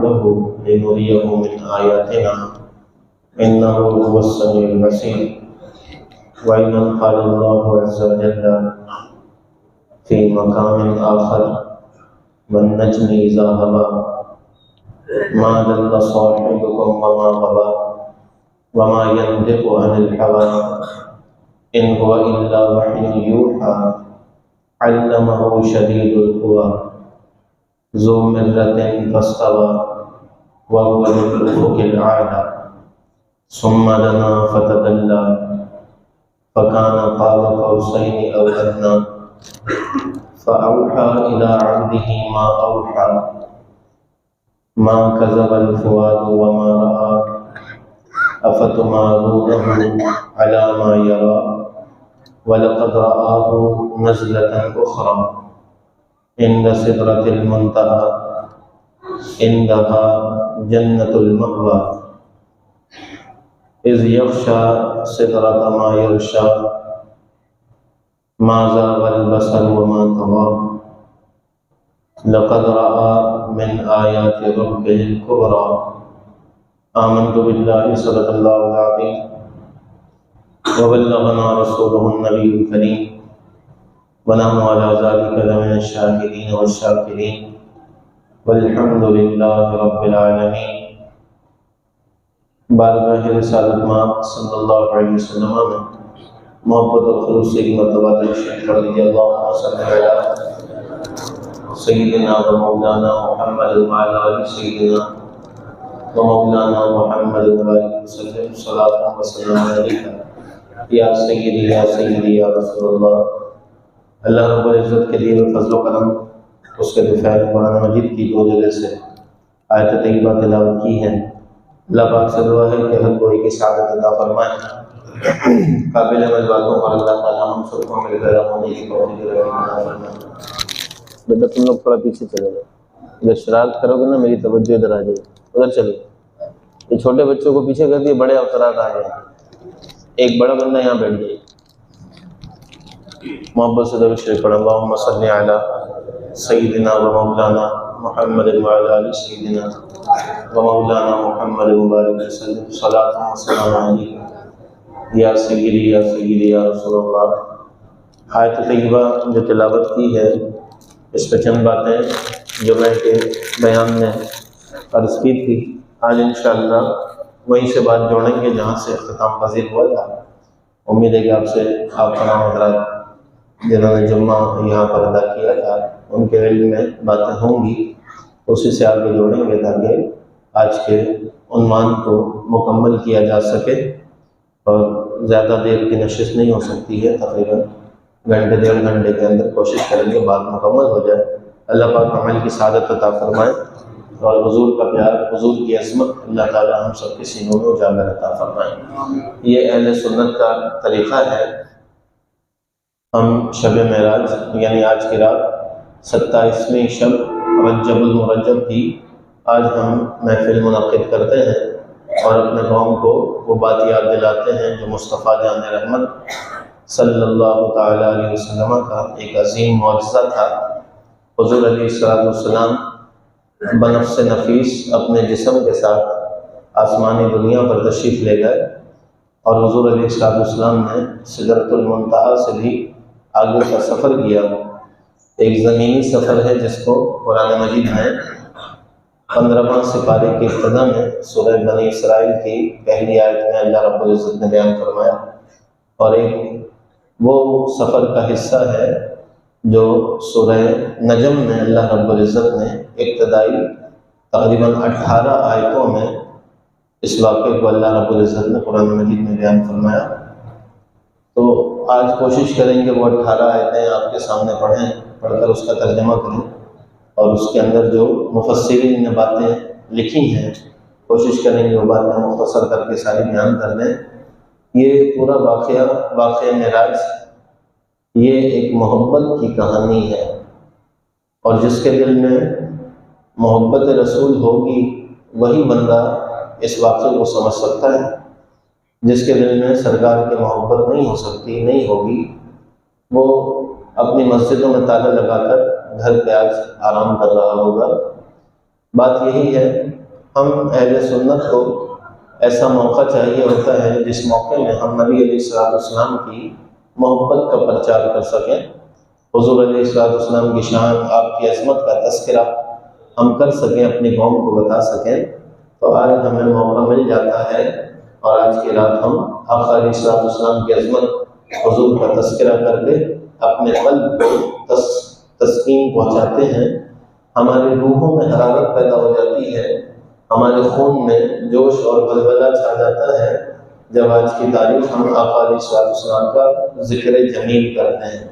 له لنريه من آياتنا إنه هو السميع البصير. وأيضا قال الله عز وجل في مقام آخر والنجم إذا هوى ما ضل صاحبكم وما غوى وما ينطق عن الهوى إن هو إلا وحي يوحى علمه شديد القوى ذو مرة فاستوى وهو بالأفق الأعلى ثم دنا فتدلى فكان قاب قوسين أو أدنى فأوحى إلى عبده ما أوحى ما كذب الفؤاد وما رأى أفتمارونه على ما يرى ولقد رآه نزلة أخرى عند سدرة المنتهى عندها جنة المأوى إذ يغشى سدرة ما يغشى ما زاغ البصر وما طغى لقد رأى من آيات ربه الكبرى. آمنت بالله صدق الله العظيم وبلغنا رسوله النبي الكريم ونحن على ذلك لمن الشاهدين والشاكرين والحمد لله رب العالمین. بارگاہ رسالت مآب صلی اللہ علیہ وسلم میں محبت اور خلوص سے ایک مرتبہ تشریف پڑھ لیجیے. اللہم صلی علی سیدنا و مولانا محمد وعلی آل سیدنا و مولانا محمد وعلی وسلم صلاۃ و سلام علیک یا سیدی یا سیدی یا رسول اللہ. اللہ رب العزت کے لیے فضل و کرم اس کے دفاع قرآن مجید کی دو جگہ سے آیت طیبہ تلاوت کی ہے. اللہ پاک سے دعا ہے کہ ہر کوئی کی سعادت عطا فرمائے. قابل عمل باتوں پر اللہ تعالیٰ ہم سب کو مل کر ہونے کی توفیق عطا فرمائے. بیٹا تم لوگ تھوڑا پیچھے چلے جاؤ. اگر شرارت کرو گے نا میری توجہ ادھر آ جائے. ادھر چلے. یہ چھوٹے بچوں کو پیچھے کر دیے, بڑے افسرات آ جائیں. ایک بڑا بندہ یہاں بیٹھ جائے. محبت سے درود شریف پڑھیں. اللہم صلی علی سیدنا و مولانا محمد وعلی آل سیدنا و مولانا محمد وبارک وسلم صلاۃ و سلام علیک یا سیدی یا سیدی یا رسول اللہ. آیت طیبہ جو تلاوت کی ہے اس پہ چند باتیں جو میں کے بیان میں عرض کی تھی, آج انشاءاللہ وہیں سے بات جوڑیں گے جہاں سے اختتام پذیر ہوا تھا. امید ہے کہ آپ تمام حضرات جنہوں نے جمعہ یہاں پر ادا کیا تھا ان کے علم میں باتیں ہوں گی, اسی سے آگے جوڑیں گے تاکہ آج کے عنوان کو مکمل کیا جا سکے. اور زیادہ دیر کی نشست نہیں ہو سکتی ہے, تقریباً گھنٹے ڈیڑھ گھنٹے کے اندر کوشش کریں گے بات مکمل ہو جائے. اللہ پاک عمل کی سعادت عطا فرمائے اور حضور کا پیار, حضور کی عظمت اللہ تعالی ہم سب کے سینوں میں اجاگر عطا فرمائے. یہ اہل سنت کا طریقہ ہے. ہم شب معراج یعنی آج کی رات 27ویں شب رجب المرجب کی آج ہم محفل منعقد کرتے ہیں اور اپنے قوم کو وہ بات یاد دلاتے ہیں جو مصطفیٰ جان رحمت صلی اللہ تعالیٰ علیہ وسلم کا ایک عظیم معجزہ تھا. حضور علیہ السلام بنفس نفیس اپنے جسم کے ساتھ آسمانی دنیا پر تشریف لے گئے اور حضور علیہ السلام نے سدرۃ المنتہا سے بھی آگے کا سفر کیا. ایک زمینی سفر ہے جس کو قرآن مجید میں 15واں سپارے کی ابتدا میں سورہ بنی اسرائیل کی پہلی آیت میں اللہ رب العزت نے بیان فرمایا, اور ایک وہ سفر کا حصہ ہے جو سورہ نجم میں اللہ رب العزت نے ابتدائی تقریباً 18 آیتوں میں اس واقعے کو اللہ رب العزت نے قرآن مجید میں بیان فرمایا. تو آج کوشش کریں گے وہ 18 آیتیں آپ کے سامنے پڑھ کر اس کا ترجمہ کریں اور اس کے اندر جو مفسرین نے باتیں لکھی ہیں کوشش کریں گے وہ باتیں مختصر کر کے ساری بیان کر دیں. یہ پورا واقعہ معراج یہ ایک محبت کی کہانی ہے, اور جس کے دل میں محبت رسول ہوگی وہی بندہ اس واقعے کو سمجھ سکتا ہے. جس کے دل میں سرکار کی محبت نہیں ہوگی وہ اپنی مسجدوں میں تالا لگا کر گھر پہ آج آرام کر رہا ہوگا. بات یہی ہے، ہم اہل سنت کو ایسا موقع چاہیے ہوتا ہے جس موقع میں ہم نبی علیہ الصلوۃ والسلام کی محبت کا پرچار کر سکیں، حضور علیہ الصلوۃ والسلام کی شان، آپ کی عظمت کا تذکرہ ہم کر سکیں، اپنی قوم کو بتا سکیں۔ تو آج ہمیں موقع مل جاتا ہے اور آج کی رات ہم آقا علیہ الصلوۃ والسلام کی عظمت، حضور کا تذکرہ کر کے اپنے قلب کو تسکین پہنچاتے ہیں، ہماری روحوں میں حرارت پیدا ہو جاتی ہے، ہمارے خون میں جوش اور بلبلہ چھا جاتا ہے جب آج کی تاریخ ہم آقا علیہ الصلوۃ والسلام کا ذکر جمیل کرتے ہیں۔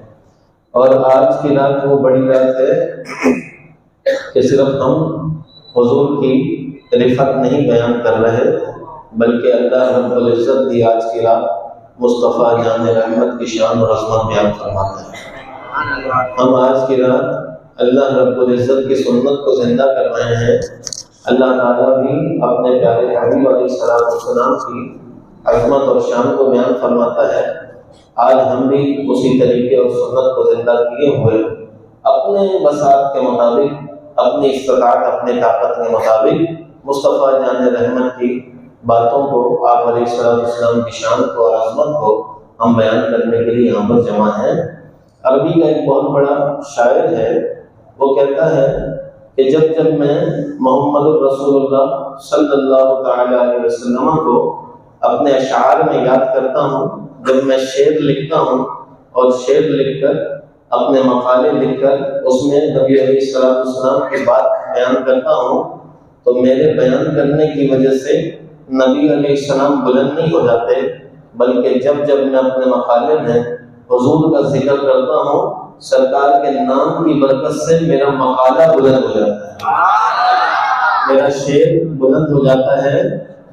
اور آج کی رات وہ بڑی رات ہے کہ صرف ہم حضور کی رفعت نہیں بیان کر رہے، بلکہ اللہ رب العزت بھی آج کی رات مصطفیٰ جان رحمت کی شان اور عظمت بیان فرماتا ہے۔ ہم آج کی رات اللہ رب العزت کی سنت کو زندہ کر رہے ہیں۔ اللہ تعالیٰ بھی اپنے پیارے حبیب علیہ السلام کی عظمت اور شان کو بیان فرماتا ہے۔ آج ہم بھی اسی طریقے اور سنت کو زندہ کیے ہوئے اپنے بساط کے مطابق، اپنی استطاعت، اپنے طاقت کے مطابق مصطفیٰ جان رحمت کی باتوں کو، آپ علیہ السلام کی شان کو اور عظمت کو ہم بیان کرنے کے لیے یہاں پر جمع ہیں۔ عربی کا ایک بہت بڑا شاعر ہے، وہ کہتا ہے کہ جب میں محمد الرسول اللہ صلی اللہ تعالی علیہ وسلم کو اپنے اشعار میں یاد کرتا ہوں، جب میں شعر لکھتا ہوں اور شعر لکھ کر، اپنے مقالے لکھ کر اس میں نبی علیہ السلام کی بات بیان کرتا ہوں، تو میرے بیان کرنے کی وجہ سے نبی علیہ السلام بلند نہیں ہو جاتے، بلکہ جب میں اپنے مقالے میں حضور کا ذکر کرتا ہوں، سرکار کے نام کی برکت سے میرا مقالہ بلند ہو جاتا ہے، میرا شعر بلند ہو جاتا ہے،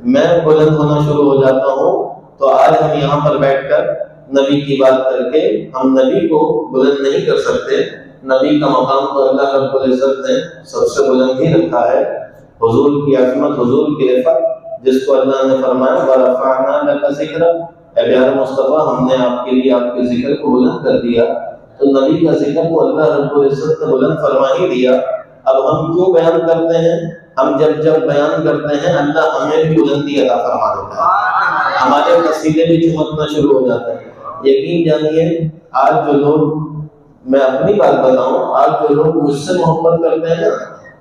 میں بلند ہونا شروع ہو جاتا ہوں۔ تو آج ہم یہاں پر بیٹھ کر نبی کی بات کر کے ہم نبی کو بلند نہیں کر سکتے، نبی کا مقام تو اللہ رب العزت نے سب سے بلند ہی رکھا ہے۔ حضور کی عظمت، حضور کی رفعت، جس کو اللہ نے فرمایا وَرَفَعْنَا لَكَ ذِكْرَكَ، اے پیارے مصطفیٰ ہم نے آپ کے لیے آپ کے ذکر کو بلند کر دیا، تو نبی کا ذکر کو اللہ رب العزت نے بلند فرما ہی دیا۔ اب ہم کیوں بیان کرتے ہیں؟ ہم جب بیان کرتے ہیں اللہ ہمیں بھی بلندی عطا فرما دیتا ہے، ہمارے قصیدے بھی چمکنا شروع ہو جاتے ہیں۔ یقین جانیے آج جو لوگ، میں اپنی بات بتاؤں، آج جو لوگ مجھ سے محبت کرتے ہیں نا،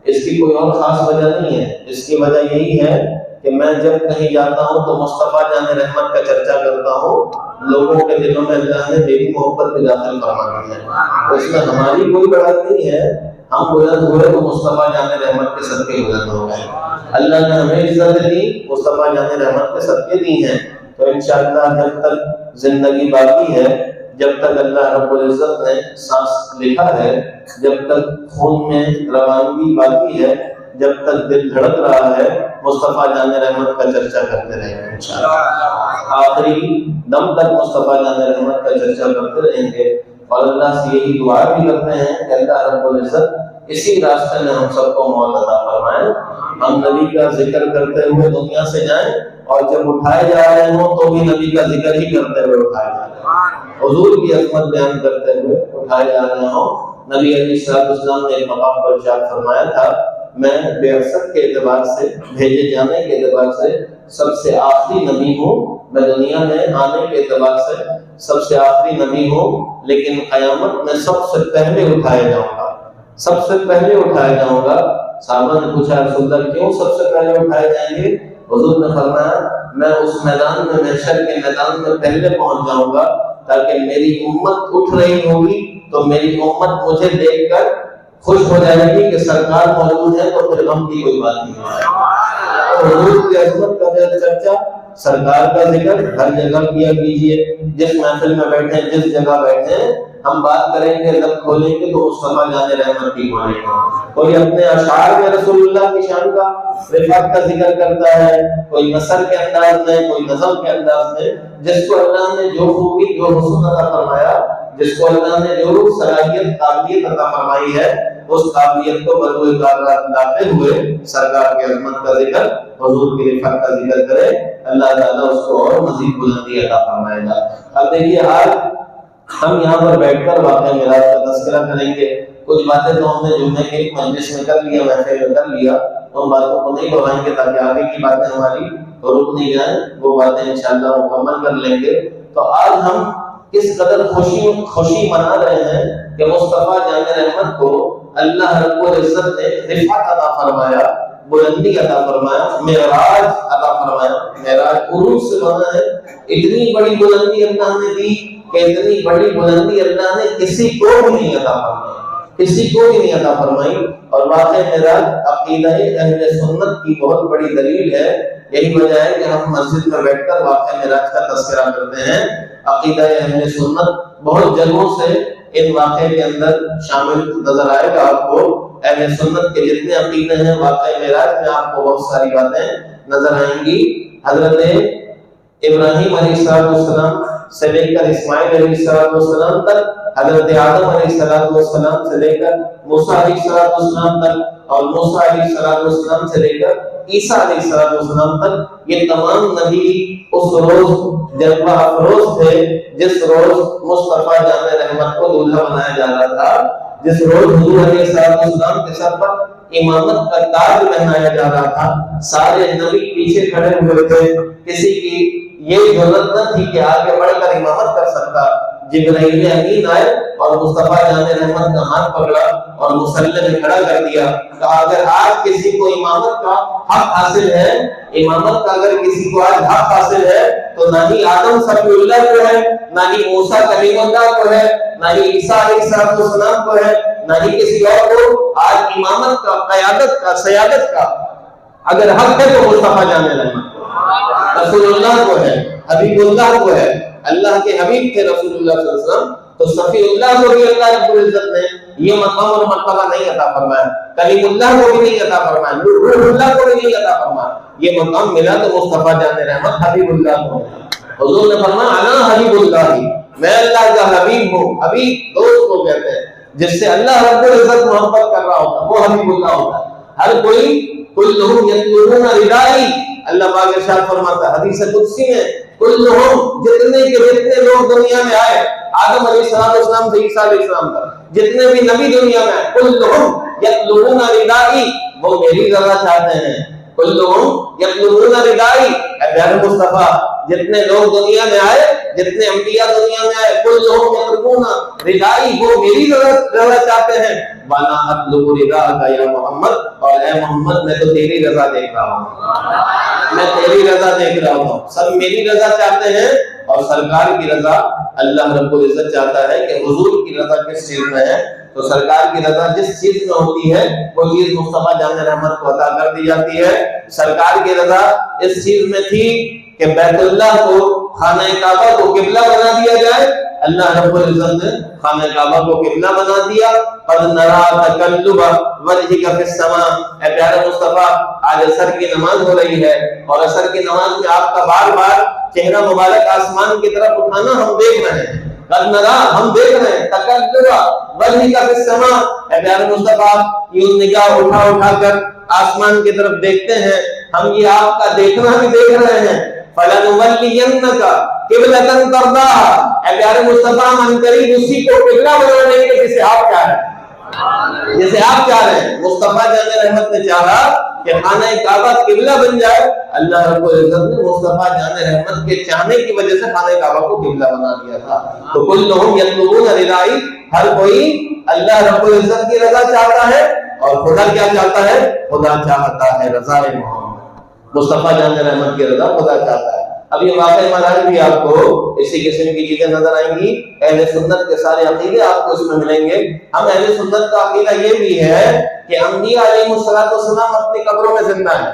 اس کی کوئی اور خاص وجہ نہیں ہے، اس کی وجہ یہی ہے کہ میں جب کہیں جاتا ہوں تو مصطفیٰ جان رحمت کا چرچا کرتا ہوں، لوگوں کے دلوں میں اللہ نے میری محبت بھی داخل فرما دی ہے۔ اس میں ہماری کوئی بڑائی نہیں ہے، ہم بلند ہوئے تو مصطفیٰ جان رحمت کے صدقے بلند ہو گئے، اللہ نے ہمیں عزت دی، مصطفیٰ جان رحمت کے صدقے دی ہیں۔ تو انشاءاللہ جب تک زندگی باقی ہے، جب تک اللہ رب العزت نے سانس لکھا ہے، جب تک خون میں روانگی باقی ہے، جب تک دل دھڑک رہا ہے، مصطفیٰ جان رحمت کا چرچا کرتے رہیں گے انشاءاللہ، آخری دم تک مصطفیٰ جان رحمت کا چرچا کرتے رہیں گے۔ اور اللہ سے یہی دعا بھی کرتے ہیں کہ اللہ رب العزت اسی راستے میں ہم سب کو موت عطا فرمائے، ہم نبی کا ذکر کرتے ہوئے دنیا سے جائیں، اور جب اٹھائے جا رہے ہوں تو بھی نبی کا ذکر ہی کرتے ہوئے اٹھائے جا رہے ہیں، حضور کی عظمت بیان کرتے ہوئے اٹھائے جا رہے ہوں۔ نبی علیہ السلام نے ایک مقام پر ارشاد فرمایا تھا، میں بعثت کے اعتبار سے، بھیجے جانے کے اعتبار سے سب سے آخری نبی ہوں، میں دنیا میں آنے کے اعتبار سے سب سے آخری نبی ہوں، لیکن قیامت میں سب سے پہلے اٹھایا جاؤں گا، سب سے پہلے اٹھایا جاؤں گا۔ صحابہ نے پوچھا رسول اللہ کیوں سب سے پہلے اٹھائے جائیں گے؟ حضور نے فرمایا میں اس میدان میں، محشر کے میدان میں پہلے پہنچ جاؤں گا، تاکہ میری امت اٹھ رہی ہوگی تو میری امت مجھے دیکھ کر خوش ہو جائے گی کہ سرکار موجود ہے، تو پھر غم کی کوئی بات نہیں ہے۔ حضور کی عظمت کا چرچا، سرکار کا ذکر ہر جگہ کیا کیجیے، جس محفل میں بیٹھے، جس جگہ بیٹھے، ہم بات کریں گے، لب کھولیں گے تو مصطفیٰ جان رحمت کی کھولیں گے۔ کوئی اپنے اشعار میں رسول اللہ کی شان کا، رفعت کا ذکر کرتا ہے، کوئی نثر کے انداز میں، کوئی نظم کے انداز میں، جس کو اللہ نے جو خوبی، جو حسن عطا فرمایا، جس کو اللہ نے جو صلاحیت، قابلیت عطا فرمائی ہے، اس قابلیت کو بروئے کار لاتے ہوئے سرکار کی عظمت کا ذکر، حضور کی رفعت کا ذکر کرے، اللہ تعالیٰ اس کو اور مزید بلندی عطا فرمائے گا۔ اب دیکھیے آج ہم یہاں پر بیٹھ کر واقعہ میراث کا تذکرہ کریں گے، کچھ باتیں تو ہم نے جمعے کے مجلس میں کر لیا، محفل میں کر لیا، ان باتوں کو نہیں دہرائیں گے تاکہ آگے کی باتیں ہماری رک نہیں جائیں، وہ باتیں انشاءاللہ مکمل کر لیں گے۔ تو آج ہم کس قدر خوشی منا رہے ہیں کہ مصطفیٰ جامع رحمت کو اللہ رب العزت نے رفعت عطا فرمایا، بلندی عطا فرمایا، معراج عطا فرمایا۔ معراج عروج سے بنا ہے، اتنی بڑی بلندی اللہ نے دی کہ اتنی بڑی بلندی اللہ نے کسی کو بھی نہیں عطا فرمائی، کسی کو بھی نہیں عطا فرمائی۔ اور واقع معراج عقیدہ اہل سنت کی بہت بڑی دلیل ہے۔ یہی وجہ ہے کہ ہم مسجد میں بیٹھ کر واقع معراج کا تذکرہ کرتے ہیں۔ عقیدہ اہل سنت بہت جگہوں سے ان واقعے کے اندر شامل نظر آئے گا آپ کو۔ اہل سنت کے جتنے عقیدے ہیں واقع معراج میں آپ کو بہت ساری باتیں نظر آئیں گی۔ حضرت ابراہیم علیہ السلام سے لے کر اسماعیل علیہ السلام تک، حضرت آدم علیہ السلام سے لے کر موسیٰ علیہ السلام تک، اور موسیٰ علیہ السلام سے لے کر عیسیٰ علیہ السلام تک، یہ تمام نبی اس روز جلوہ افروز تھے جس روز مصطفیٰ جامع رحمت کو دولہا بنایا جا رہا تھا، جس روز حضور علیہ السلام کے سر پر امامت کا تاج پہنایا جا رہا تھا۔ سارے نبی پیچھے کھڑے ہوئے تھے، کسی کی یہ ضرورت نہ تھی کہ آگے بڑھ کر امامت کر سکتا۔ جبرائیل امین آئے اور مصطفیٰ جامع رحمت کا ہاتھ پکڑا اور مصلی میں کھڑا کر دیا، کہا اگر آج کسی کو امامت کا حق حاصل ہے، امامت کا اگر کسی کو آج حق حاصل ہے تو نہ ہی آدم صفی اللہ کو ہے، نہ ہی موسیٰ کلیم اللہ کو ہے، نہ ہی عیسیٰ علیہ السلام کو ہے، نہ ہی کسی اور کو آج امامت کا، قیادت کا، سیادت کا اگر حق ہے تو مصطفیٰ جامع رحمت کو، رسول اللہ کو ہے، حبیب اللہ کو ہے۔ اللہ کے حبیب تھے رسول اللہ صلی اللہ علیہ وسلم، تو صفی اللہ کو بھی اللہ رب العزت نے یہ مقام اور مرتبہ نہیں عطا فرمایا، کلیم اللہ کو بھی نہیں عطا فرمایا، روح اللہ کو بھی نہیں عطا فرمایا۔ یہ مقام ملا تو مصطفیٰ جامع رحمت حبیب اللہ کو۔ حضور نے فرمایا انا حبیب اللہ، میں اللہ کا حبیب ہوں۔ حبیب دوست کو کہتے ہیں، جس سے اللہ رب العزت محبت کر رہا ہوتا وہ حبیب اللہ ہوتا ہے۔ ہر کوئی کلہم یطلبون ردائی، اللہ پاک ارشاد فرماتا ہے حدیث قدسی میں، کلہم جتنے کے جتنے لوگ دنیا میں آئے، آدم علیہ السلام سے عیسیٰ علیہ السلام تک جتنے بھی نبی دنیا میں آئے، کلہم یطلبون ردائی، وہ میری رضا چاہتے ہیں۔ کلہم یطلبون ردائی، اے پیارے مصطفیٰ جتنے لوگ دنیا میں آئے، جتنے انبیاء دنیا میں آئے، کلہم یطلبون ردائی، وہ میری رضا چاہتے ہیں۔ وانا اطلب رضاک یا محمد، اور اے محمد میں تو تیری رضا دیکھ رہا ہوں، میں تیری رضا دیکھ رہا ہوں۔ سب میری رضا چاہتے ہیں، اور سرکار کی رضا اللہ رب العزت چاہتا ہے کہ حضور کی رضا کس چیز میں ہے، تو سرکار کی رضا جس چیز میں ہوتی ہے وہ چیز مصطفیٰ جامع رحمت کو عطا کر دی جاتی ہے۔ سرکار کی رضا اس چیز میں تھی کہ بیت اللہ کو، خانہ کعبہ کو قبلہ بنا دیا جائے۔ اللہ رب العزت نے خانہ کعبہ کو قبلہ بنا دیا۔ قد نرى تقلب وجهك في السماء، اے پیارے مصطفیٰ آج عصر کی نماز ہو رہی ہے، اور عصر کی نماز میں آپ کا بار بار چہرہ مبارک آسمان کی طرف اٹھانا ہم دیکھ رہے ہیں۔ قد نرى، ہم دیکھ رہے ہیں، تقلب وجهك في السماء، اے پیارے مصطفیٰ یوں نگاہ اٹھا اٹھا کر آسمان کی طرف دیکھتے ہیں، ہم یہ آپ کا دیکھنا بھی دیکھ رہے ہیں۔ فَلَنُوَلِّيَنَّكَ قِبْلَةً تَرْضَاهَا، اے پیارے مصطفیٰ ہم قریب اسی کو قبلہ بنا لیں گے جسے آپ چاہ رہے ہیں، جسے آپ چاہ رہے ہیں۔ مصطفیٰ جامع رحمت نے چاہا کہ خانہ کعبہ قبلہ بن جائے، اللہ رب العزت نے مصطفیٰ جامع رحمت کے چاہنے کی وجہ سے خانہ کعبہ کو قبلہ بنا دیا تھا۔ تو کلہم یطلبون ردائی، ہر کوئی اللہ رب العزت کی رضا چاہتا ہے، اور خدا کیا چاہتا ہے؟ خدا چاہتا ہے رضا محمد، مصطفیٰ جامع رحمت کی رضا خدا چاہتا ہے۔ اب یہ واقعہ مراحل بھی آپ کو اسی قسم کی چیزیں نظر آئیں گی۔ اہل سنت کے سارے عقیدے آپ کو اس میں ملیں گے۔ ہم اہل سنت کا عقیدہ یہ بھی ہے کہ انبیاء علیہ السلام اپنی قبروں میں زندہ ہیں۔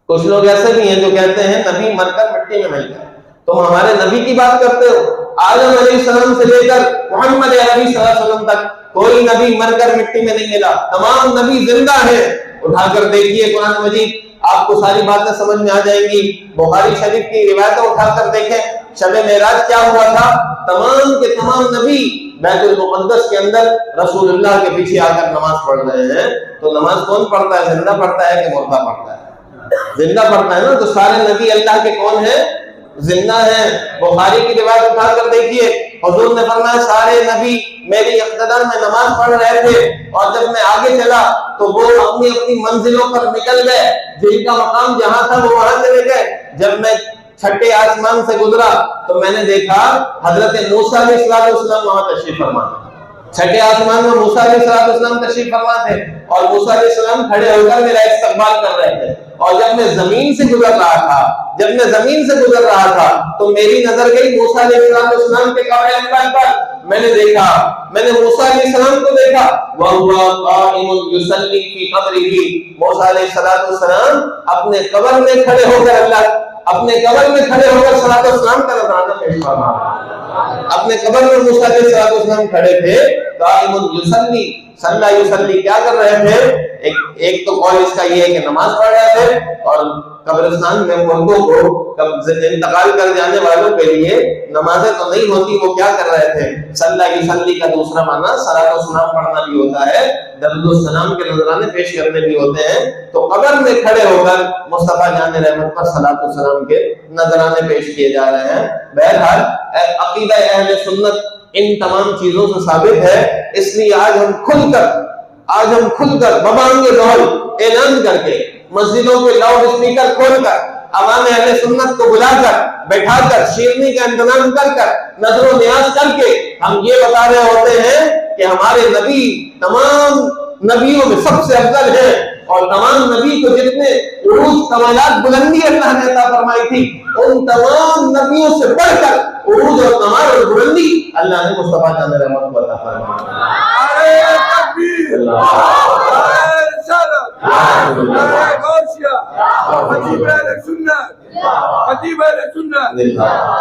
کچھ لوگ ایسے بھی ہیں جو کہتے ہیں نبی مر کر مٹی میں مل گئے، تم ہمارے نبی کی بات کرتے ہو؟ آدم علیہ السلام سے لے کر محمد عربی صلی اللہ علیہ وسلم تک کوئی نبی مر کر مٹی میں نہیں ملا، تمام نبی زندہ ہیں۔ اٹھا کر دیکھیے قرآن مجید، آپ کو ساری باتیں سمجھ میں آ جائیں گی۔ بخاری شریف کی روایتیں اٹھا کر دیکھیں، شب معراج کیا ہوا تھا؟ تمام کے تمام نبی بیت المقدس کے اندر رسول اللہ کے پیچھے آ کر نماز پڑھ رہے ہیں۔ تو نماز کون پڑھتا ہے؟ زندہ پڑھتا ہے کہ مردہ پڑھتا ہے؟ زندہ پڑھتا ہے نا۔ تو سارے نبی اللہ کے کون ہیں؟ زندہ ہیں۔ بخاری کی روایت اٹھا کر دیکھیے، حضور نے فرمایا سارے نبی میری اقتداء میں نماز پڑھ رہے تھے، اور جب میں آگے چلا تو وہ اپنی اپنی منزلوں پر نکل گئے، جن کا مقام جہاں تھا وہ وہاں چلے گئے۔ جب میں چھٹے آسمان سے گزرا تو میں نے دیکھا حضرت موسیٰ علیہ السلام وہاں تشریف فرما تھے۔ چھٹے آسمان میں موسیٰ علیہ السلام تشریف فرما تھے، اور موسیٰ علیہ السلام کھڑے ہو کر میرا استقبال کر رہے تھے۔ اور جب میں زمین سے گزر رہا تھا تو میری نظر گئی موسیٰ علیہ السلام کے قبر انور پر۔ میں نے دیکھا، میں نے موسیٰ علیہ السلام کو دیکھا، وَهُوَ قَائِمٌ يُصَلِّي فِي قَبْرِهِ، موسیٰ علیہ السلام اپنے قبر میں کھڑے ہو کر صلاۃ والسلام کا نذرانہ پیش فرما رہے ہیں۔ اپنے قبر میں موسیٰ علیہ السلام کھڑے تھے، قائم یصلی، صلی یصلی کیا کر رہے تھے؟ ایک تو قول اس کا یہ ہے کہ نماز پڑھ رہے تھے، اور قبرستان میں مردوں کو انتقال کر جانے والوں کے لیے نمازیں تو نہیں ہوتی، وہ کیا کر رہے تھے؟ صلی یصلی کا دوسرا معنی صلاۃ والسلام پڑھنا بھی ہوتا ہے، درود السلام کے نذرانے پیش کرنے بھی ہوتے ہیں۔ تو قبر میں کھڑے ہو کر مصطفیٰ جان رحمت پر صلاۃ والسلام کے نذرانے پیش کیے جا رہے ہیں۔ بہرحال عقیدہ اہل سنت ان تمام چیزوں سے ثابت ہے، اس لیے آج ہم کھل کر ببانگ ڈول اعلان کر کے، مسجدوں کے لاؤڈ اسپیکر کھول کر، عوام اہل سنت کو بلا کر، بیٹھا کر، شیرنی کا انتظام کر نظر و نیاز کر کے ہم یہ بتا رہے ہوتے ہیں کہ ہمارے نبی تمام نبیوں میں سب سے افضل ہے، اور تمام نبی کو جتنے عروج کمالات بلندی اللہ نے عطا فرمائی تھی، ان تمام نبیوں سے بڑھ کر عروج اور کمال اور بلندی اللہ نے مصطفیٰ جان رحمت کو عطا فرمائی۔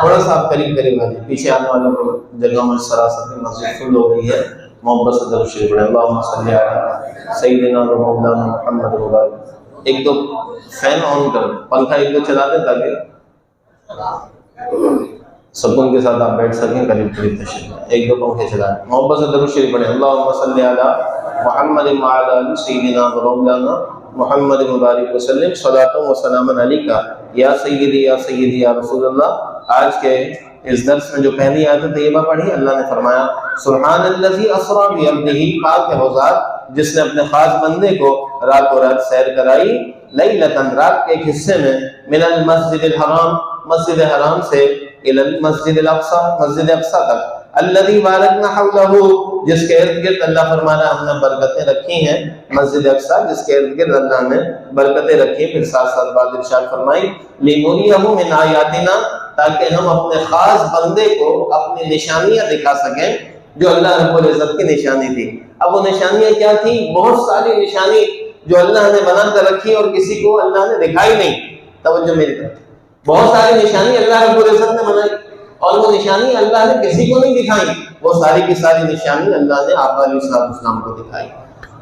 تھوڑا سا آپ قریب پیچھے آنے والوں کو جگہ میں سراسر مسجد فل ہو گئی ہے، محبت سے درود شریف پڑھیں، اللہم صلی علی سیدنا و مولانا محمد و بارک۔ ایک دو فین آن کر، پنکھا ایک دو چلا دیں تاکہ سکون کے ساتھ آپ بیٹھ سکیں، قریب تشریف ایک دو پنکھے چلا دیں، محبت سے درود شریف پڑھیں، اللہم صلی علی محمد و علی سیدنا و مولانا محمد و بارک وسلم، صلاۃ و سلام علیک یا سیدی یا سیدی یا رسول اللہ۔ آج کے اس درس میں جو پہلی آیت طیبہ پڑھی، اللہ نے فرمایا سبحان الذی اسریٰ بعبدہ، پاک ہے وہ ذات جس نے اپنے خاص بندے کو راتوں رات سیر کرائی، لیلۃً رات کے ایک حصے میں، من المسجد الحرام مسجد حرام سے، الی المسجد الاقصی مسجد اقصی تک، الذی بارکنا حولہ جس کے ارد گرد اللہ فرمانا ہم نے برکتیں رکھی ہیں، مسجد اقصی جس کے ارد گرد اللہ نے برکتیں رکھی۔ پھر ساتھ ساتھ بات ارشاد فرمائی لنریہ من آیاتنا، تاکہ ہم اپنے خاص بندے کو اپنی نشانیاں دکھا سکیں جو اللہ رب العزت کی نشانی تھی۔ اب وہ نشانیاں کیا تھی؟ بہت ساری نشانی جو اللہ نے بنا کر رکھی اور کسی کو اللہ نے دکھائی نہیں۔ توجہ میری طرف، بہت ساری نشانی اللہ رب العزت نے بنائی، اور وہ نشانی اللہ نے کسی کو نہیں دکھائی، وہ ساری کی ساری نشانی اللہ نے آقا علیہ السلام کو دکھائی۔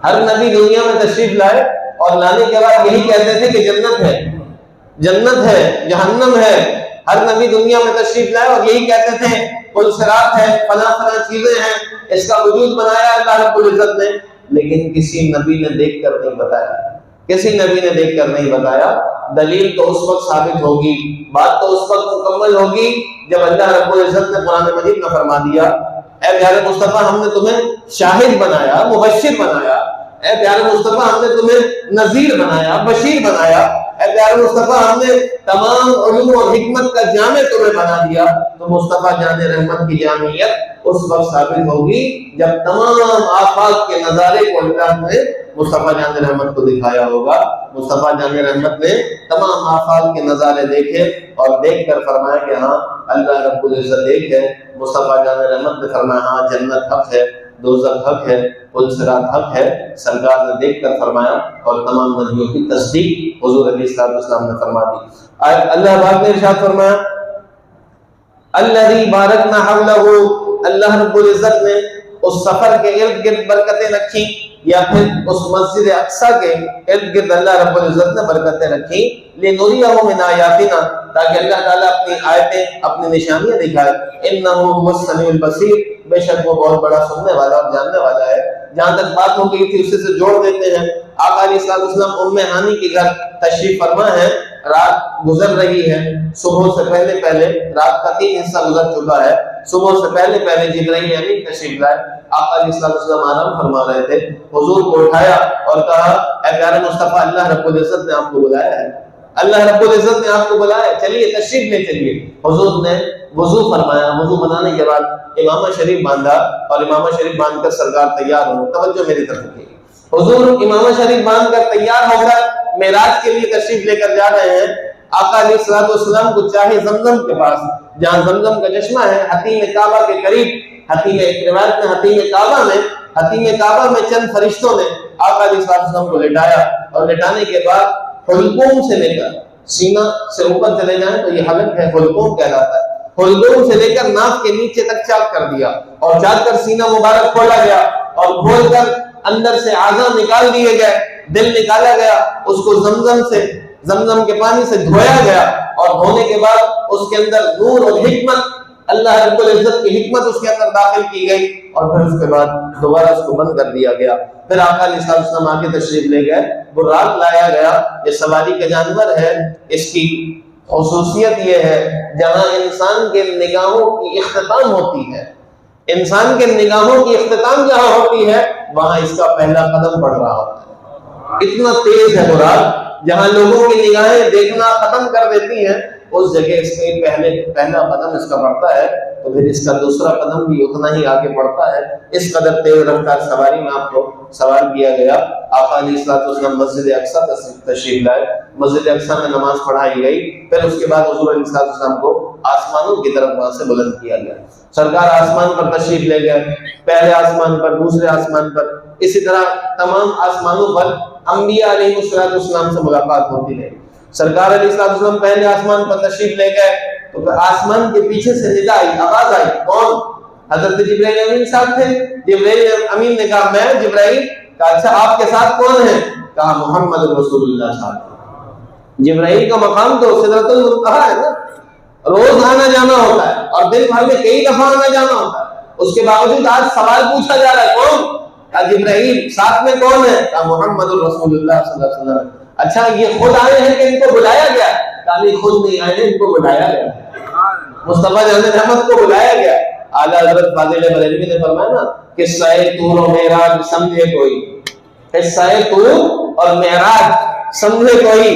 ہر نبی دنیا میں تشریف لائے اور لانے کے بعد یہی کہتے تھے کہ جنت ہے، جہنم ہے۔ ہر نبی دنیا میں تشریف لائے اور یہی کہتے تھے کل صراط ہے، فلاں چیزیں ہیں، اس کا وجود بنایا اللہ رب العزت نے، لیکن کسی نبی نے دیکھ کر نہیں بتایا۔ دلیل تو اس وقت ثابت ہوگی، بات تو اس وقت مکمل ہوگی جب اللہ رب العزت نے قرآن مجید میں فرما دیا اے پیارے مصطفیٰ ہم نے تمہیں شاہد بنایا، مبشر بنایا، اے پیارے مصطفیٰ ہم نے تمہیں نذیر بنایا، بشیر بنایا، اے پیارے مصطفیٰ ہم نے تمام علوم اور حکمت کا جامع تمہیں بنا دیا۔ تو مصطفیٰ جان رحمت کی جامعیت اس وقت ثابت ہوگی جب تمام آفاق کے نظارے کو اللہ نے مصطفیٰ جان رحمت کو دکھایا ہوگا۔ مصطفیٰ جان رحمت نے تمام آفاق کے نظارے دیکھے اور دیکھ کر فرمایا کہ ہاں اللہ رب العزت ایک ہے۔ مصطفیٰ جان رحمت نے فرمایا ہاں جنت حق ہے، دوزخ حق ہے، پل صراط حق ہے۔ سرکار نے دیکھ کر فرمایا اور تمام نبیوں کی تصدیق حضور علیہ السلام نے فرما دی۔ اللہ پاک نے ارشاد فرمایا الذی بارکنا حولہ، اللہ رب العزت نے اس سفر کے ارد گرد برکتیں رکھی، یا پھر اس مسجد اقصی کے ارد گرد اللہ رب العزت نے برکتیں رکھی، لنریہ من آیاتنا، تاکہ اللہ تعالیٰ اپنی آیتیں، اپنی نشانیاں دکھائے۔ انہ هو السمیع البصیر، بے شک وہ بہت بڑا سننے والا اور جاننے والا ہے۔ جہاں تک بات ہو گئی تھی اسی سے جوڑ دیتے ہیں۔ آقا علیہ الصلوۃ والسلام ام ہانی کے گھر تشریف فرما ہے، رات گزر رہی ہے، صبح سے پہلے پہلے رات کا 3 حصہ گزر چکا ہے، صبح سے پہلے پہلے جبرائیل امین تشریف لائے، آقا علیہ الصلوۃ والسلام آرام فرما رہے تھے، حضور کو اٹھایا اور کہا اے پیارے مصطفیٰ، اللہ رب العزت نے آپ کو بلایا ہے، اللہ رب العزت نے آپ کو بلایا، چلیے تشریف لے چلیے۔ حضور نے وضو فرمایا، وضو بنانے کے بعد امامہ شریف باندھا اور امامہ شریف باندھ کر سرکار تیار ہو، توجہ میری طرف کی، حضور امامہ شریف باندھ کر تیار ہو کر معراج کے لیے تشریف لے کر جا رہے ہیں۔ آقا علیہ الصلوۃ والسلام کو چاہے زمزم کے پاس جہاں زمزم کا چشمہ ہے حتیم کعبہ کے قریب، حتیم ایک روایت میں حتیم کعبہ میں چند فرشتوں نے آقا علیہ الصلوۃ والسلام کو لٹایا اور لٹانے کے بعد حلقوم سے لے کر سینہ سے اوپر چلے جائیں تو یہ حلق ہے، حلقوم کہلاتا ہے، حلقوم سے لے کر ناف کے نیچے تک چاک کر دیا اور چاک کر سینہ مبارک کھولا گیا اور کھول کر اندر سے اعضاء نکال دیے گئے، دل نکالا گیا، اس کو زمزم کے پانی سے دھویا گیا اور دھونے کے بعد اس کے اندر نور اور حکمت، اللہ رب العزت کی حکمت اس کے اندر داخل کی گئی اور پھر اس کے بعد دوبارہ اس کو بند کر دیا گیا۔ پھر آقا علیہ السلام آگے تشریف لے گئے، براق لایا گیا، یہ سواری کا جانور ہے، اس کی خصوصیت یہ ہے جہاں انسان کے نگاہوں کی اختتام ہوتی ہے، انسان کے نگاہوں کی اختتام جہاں ہوتی ہے وہاں اس کا پہلا قدم پڑ رہا ہوتا ہے، اتنا تیز ہے براق، جہاں لوگوں کی نگاہیں دیکھنا ختم کر دیتی ہیں اس جگہ اس کے پہلا قدم اس کا بڑھتا ہے، تو پھر اس کا دوسرا قدم بھی اتنا ہی آگے بڑھتا ہے، اس قدر تیز رفتار سواری میں آپ کو سوار کیا گیا۔ آقا علیہ الصلوۃ والسلام مسجد اقصی تشریف لائے، مسجد اقصی میں نماز پڑھائی گئی، پھر اس کے بعد حضور علیہ الصلوۃ والسلام کو آسمانوں کی طرف وہاں سے بلند کیا گیا، سرکار آسمان پر تشریف لے گئے، پہلے آسمان پر، دوسرے آسمان پر، اسی طرح تمام آسمانوں پر انبیاء علیہ السلام سے ملاقات ہوتی رہی۔ سرکار علیہ السلام پہلے آسمان پر تشریف لے گئے تو آسمان کے پیچھے سے ندا آئی، آواز آئی، کون؟ حضرت جبرائیل امین صاحب تھے۔ جبرائیل امین نے کہا میں جبرائیل، کہا اچھا آپ کے ساتھ کون ہے؟ کہا محمد رسول اللہ صاحب۔ جبرائیل کا مقام تو سدرۃ المنتہا ہے نا، روز آنا جانا ہوتا ہے اور دن بھر میں کئی دفعہ آنا جانا ہوتا ہے، اس کے باوجود آج سوال پوچھا جا رہا ہے، کون؟ کہا جبرائیل، ساتھ میں کون ہے؟ کہا محمد رسول اللہ صلی اللہ علیہ وسلم۔ اچھا یہ خود آئے ہیں کہ ان کو بلایا گیا؟ کہا نہیں، خود نہیں آئے ہیں، ان کو بلایا گیا، مصطفیٰ جان رحمت کو بلایا گیا۔ اعلیٰ حضرت فاضل بریلوی نے فرمایا نا، قصہ طور و معراج سمجھے کوئی، قصہ طور اور معراج سمجھے کوئی،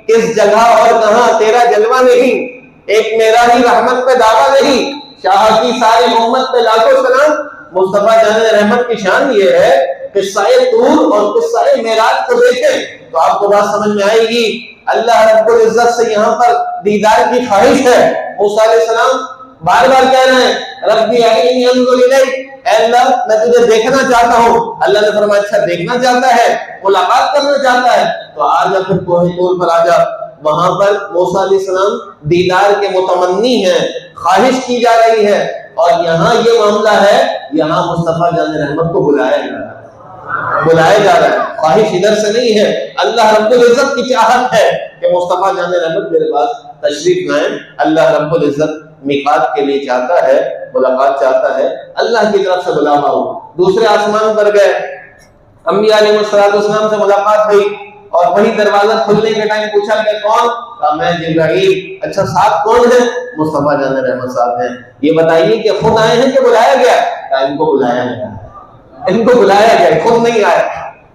کس جگہ اور کہاں تیرا جلوہ نہیں، ایک میرا ہی رحمت پہ دعویٰ نہیں، شاہ کی ساری امت پہ لاکھوں سلام۔ مصطفیٰ جان رحمت کی شان یہ ہے، قصہ طور اور قصہ معراج کو دیکھیں تو آپ کو بات سمجھ میں آئے گی۔ اللہ رب العزت سے یہاں پر دیدار کی خواہش ہے، موسیٰ علیہ السلام بار بار کہہ رہے ہیں ربی ارنی انظر الیک، اے اللہ میں تجھے دیکھنا چاہتا ہوں۔ اللہ نے فرمایا اچھا دیکھنا چاہتا ہے، ملاقات کرنا چاہتا ہے تو آ جا، پھر کوہ طور پر آ جا۔ وہاں پر موسیٰ علیہ السلام دیدار کے متمنی ہیں، خواہش کی جا رہی ہے، اور یہاں یہ معاملہ ہے، یہاں مصطفیٰ جان رحمت کو بلایا جا رہا ہے، خواہش ادھر سے نہیں ہے، اللہ رب العزت کی چاہت ہے کہ مصطفیٰ جان رحمت میرے پاس تشریف لائیں۔ اللہ رب العزت میقات کے لیے چاہتا ہے، ملاقات چاہتا ہے، اللہ کی طرف سے بلاوا ہو۔ دوسرے آسمان پر گئے، انبیاء علیہ السلام سے ملاقات ہوئی اور وہی دروازہ کھلنے کے ٹائم پوچھا کہ کون؟ کہا میں جبرائیل۔ اچھا ساتھ کون ہے؟ مصطفیٰ جان رحمت صاحب ہیں۔ یہ بتائیے کہ خود آئے ہیں کہ بلایا گیا؟ کہا ان کو بلایا گیا، ان کو بلایا گیا، خود نہیں آئے۔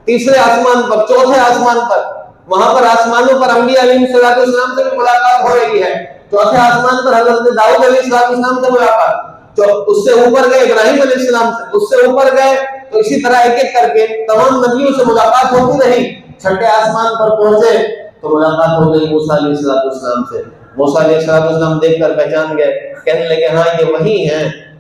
تیسرے آسمان پر، چوتھے آسمان پر، وہاں پر آسمانوں پر انبیاء علیہ السلام سے بھی ملاقات ہو رہی ہے۔ چوتھے آسمان پر حضرت داؤد علیہ السلام سے ملاقات، اس سے اوپر گئے ابراہیم علیہ السلام سے، اس سے اوپر گئے تو اسی طرح ایک ایک کر کے تمام نبیوں سے ملاقات ہوتی رہی۔ چھٹے آسمان پر پہنچے تو ملاقات ہو گئی موسیٰ علیہ السلام سے۔ موسیٰ علیہ السلام دیکھ کر پہچان گئے، کہنے لگے ہاں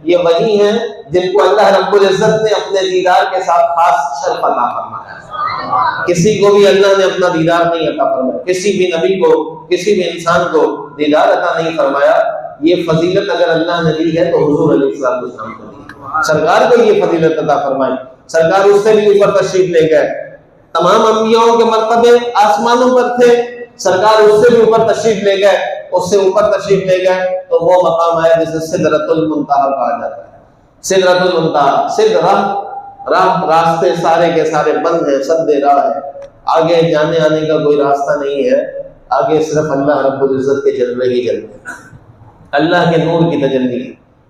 یہ وہی ہیں جن کو اللہ رب العزت نے اپنے دیدار کے ساتھ خاص شرف عطا فرمایا۔ کسی کو بھی اللہ نے اپنا دیدار نہیں عطا فرمایا، کسی بھی نبی کو، کسی بھی انسان کو دیدار عطا نہیں فرمایا۔ یہ فضیلت اگر اللہ نے دی ہے تو حضور علیہ السلام کو دی، سرکار کو یہ فضیلت عطا فرمائی۔ سرکار اس سے بھی اوپر تشریف لے گئے، تمام انبیاءوں کے مرتبے آسمانوں پر تھے، سرکار اس سے بھی اوپر تشریف لے گئے، اس سے اوپر تشریف لے گئے تو وہ مقام آیا جسے سدرۃ المنتہا کہا جاتا ہے۔ سدرۃ المنتہا، سدرہ راہ، راستے سارے کے سارے بند ہیں، سد راہ ہے، آگے جانے آنے کا کوئی راستہ نہیں ہے، آگے صرف اللہ رب العزت کے جلوے ہی جلوے، اللہ کے نور کی تجلی۔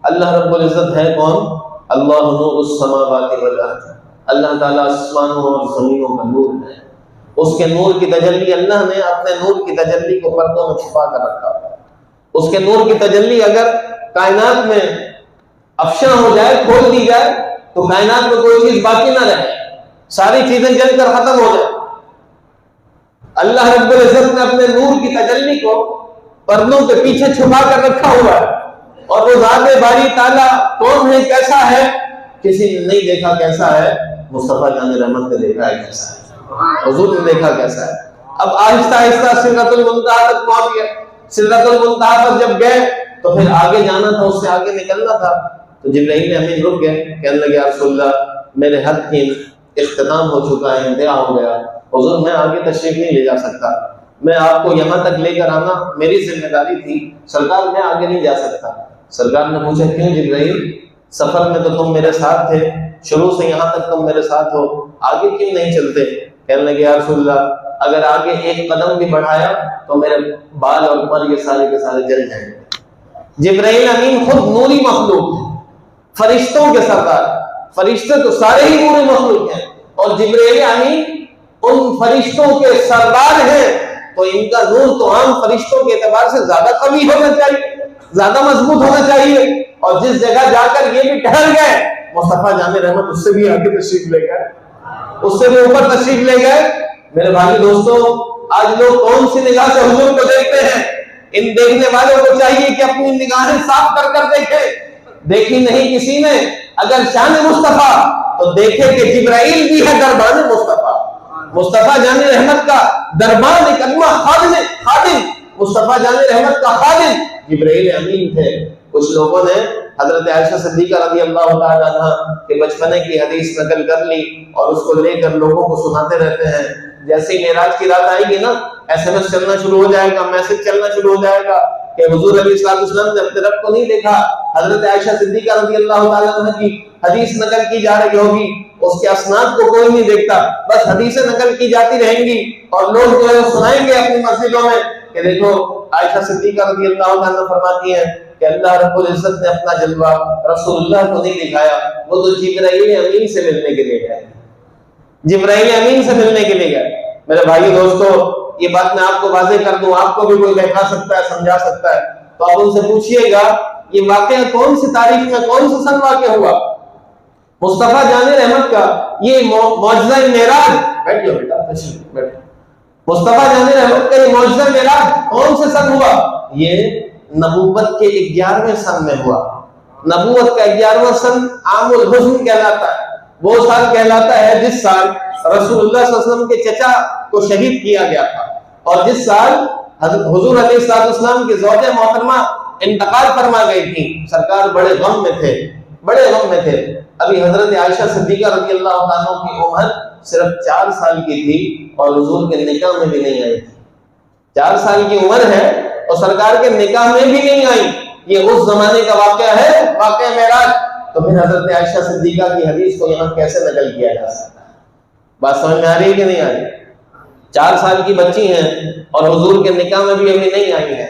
اللہ رب العزت ہے کون؟ اللہ نور السماوات والارض، اللہ تعالیٰ آسمانوں اور زمینوں کا نور ہے۔ اس کے نور کی تجلی اللہ نے اپنے نور کی تجلی کو پردوں میں چھپا کر رکھا ہے۔ اس کے نور کی تجلی اگر کائنات میں افشاں ہو جائے، کھول دی جائے، تو کائنات میں کوئی چیز باقی نہ رہے، ساری چیزیں جل کر ختم ہو جائے۔ اللہ رب العزت نے اپنے نور کی تجلی کو پردوں کے پیچھے چھپا کر رکھا ہوا ہے، اور وہ ذات باری تعالیٰ کون ہے، کیسا ہے، کسی نے نہیں دیکھا کیسا ہے، مصطفیٰ جان رحمت نے دیکھا ہے کیسا ہے، حضور نے دیکھا کیسا ہے۔ اب آہستہ آہستہ سدرۃ المنتہا تک پہنچ گئے۔ سدرۃ المنتہا پر جب گئے تو پھر آگے جانا تھا، اس سے آگے نکلنا تھا، تو جبرائیل امین رک گئے، کہنے لگے یا رسول اللہ میرے حد کی اختتام ہو چکا ہے، انتہا ہو گیا، حضور میں آگے تشریف نہیں لے جا سکتا، میں آپ کو یہاں تک لے کر آنا میری ذمہ داری تھی، سرکار میں آگے نہیں جا سکتا۔ سرکار نے پوچھا کیوں جبرائیل، سفر میں تو تم میرے ساتھ تھے، شروع سے یہاں تک تم میرے ساتھ ہو، آگے کیوں نہیں چلتے؟ کہنے لگے یا رسول اللہ اگر آگے ایک قدم بھی بڑھایا تو میرے بال اور پر یہ سارے کے سارے جل جائیں گے۔ جبرائیل امین خود نوری مخلوق ہے، فرشتوں کے سردار، فرشتے تو سارے ہی نوری مخلوق ہیں، اور جبرائیل امین ان فرشتوں کے سردار ہیں، تو ان کا نور تو عام فرشتوں کے اعتبار سے زیادہ قوی ہونا چاہیے، زیادہ مضبوط ہونا چاہیے۔ اور جس جگہ جا کر یہ بھی ٹھہر گئے، مصطفیٰ جان رحمت اس سے بھی آگے تشریف لے گئے، اس سے بھی اوپر تشریف لے گئے۔ میرے بھائی دوستو، آج لوگ کون سی نگاہ سے حضور کو دیکھتے ہیں؟ ان دیکھنے والوں کو چاہیے کہ اپنی نگاہیں صاف کر کر دیکھیں۔ دیکھی نہیں کسی نے اگر شان مصطفیٰ، تو دیکھے کہ جبرائیل بھی ہے دربان مصطفیٰ، مصطفیٰ جان رحمت کا دربان کلمہ خادم، مصطفیٰ جان رحمت کا خادم جبرائیل امین تھے۔ کچھ لوگوں نے حضرت عائشہ صدیقہ رضی اللہ تعالیٰ عنہ کے بچپنے کی حدیث نقل کر لی اور اس کو لے کر لوگوں کو سناتے رہتے ہیں۔ جیسے ہی معراج کی رات آئے گی نا، SMS چلنا شروع ہو جائے گا، میسج چلنا شروع ہو جائے گا کہ حضور علیہ السلام نے اپنے رب کو نہیں دیکھا۔ حضرت عائشہ صدیقہ رضی اللہ تعالیٰ عنہ کی حدیث نقل کی جا رہی ہوگی، اس کے اسناد کو کوئی نہیں دیکھتا، بس حدیثیں نقل کی جاتی رہیں گی، اور لوگ جو ہے سنائیں گے اپنی مسجدوں میں کہ دیکھو عائشہ صدیقہ رضی اللہ عنہ فرماتی ہیں کہ اللہ رب العزت نے اپنا جلوہ رسول اللہ کو نہیں دکھایا، وہ تو جبرائیل امین سے ملنے کے لیے گئے، جبرائیل امین سے ملنے کے لیے گئے۔ میرے بھائی دوستو، یہ بات میں آپ کو واضح کر دوں، آپ کو بھی کوئی بہکا سکتا ہے، سمجھا سکتا ہے، تو آپ ان سے پوچھئے گا یہ واقعہ کون سی تاریخ میں کون سا سن واقع ہوا؟ مصطفیٰ جان رحمت کا یہ معجزہ معراج، بیٹھ جاؤ بیٹا، تشریف بیٹھو، مصطفیٰ جان رحمت کا یہ معجزہ معراج کون سے سن ہوا؟ یہ نبوت کے 11ویں سن میں ہوا۔ نبوت کا 11واں سن عام الحزن کہلاتا ہے، وہ سال کہلاتا ہے جس سال رسول اللہ صلی اللہ علیہ وسلم کے چچا کو شہید کیا گیا تھا، اور جس سال حضور علیہ السلام کی زوجہ محترمہ انتقال فرما گئی تھی۔ سرکار بڑے غم میں تھے، بڑے غم میں تھے۔ ابھی حضرت عائشہ صدیقہ رضی اللہ عنہ کی عمر صرف 4 سال کی تھی، اور حضور کے نکاح میں بھی نہیں آئی تھی۔ 4 سال کی عمر ہے اور سرکار کے نکاح میں بھی نہیں آئی۔ یہ اس زمانے کا واقعہ ہے، واقعہ معراج۔ تو پھر حضرت عائشہ صدیقہ کی حدیث کو یہاں کیسے نقل کیا جا سکتا ہے؟ بات سمجھ میں آ رہی ہے کہ نہیں آ رہی؟ 4 سال کی بچی ہیں اور حضور کے نکاح میں بھی ابھی نہیں آئی ہیں،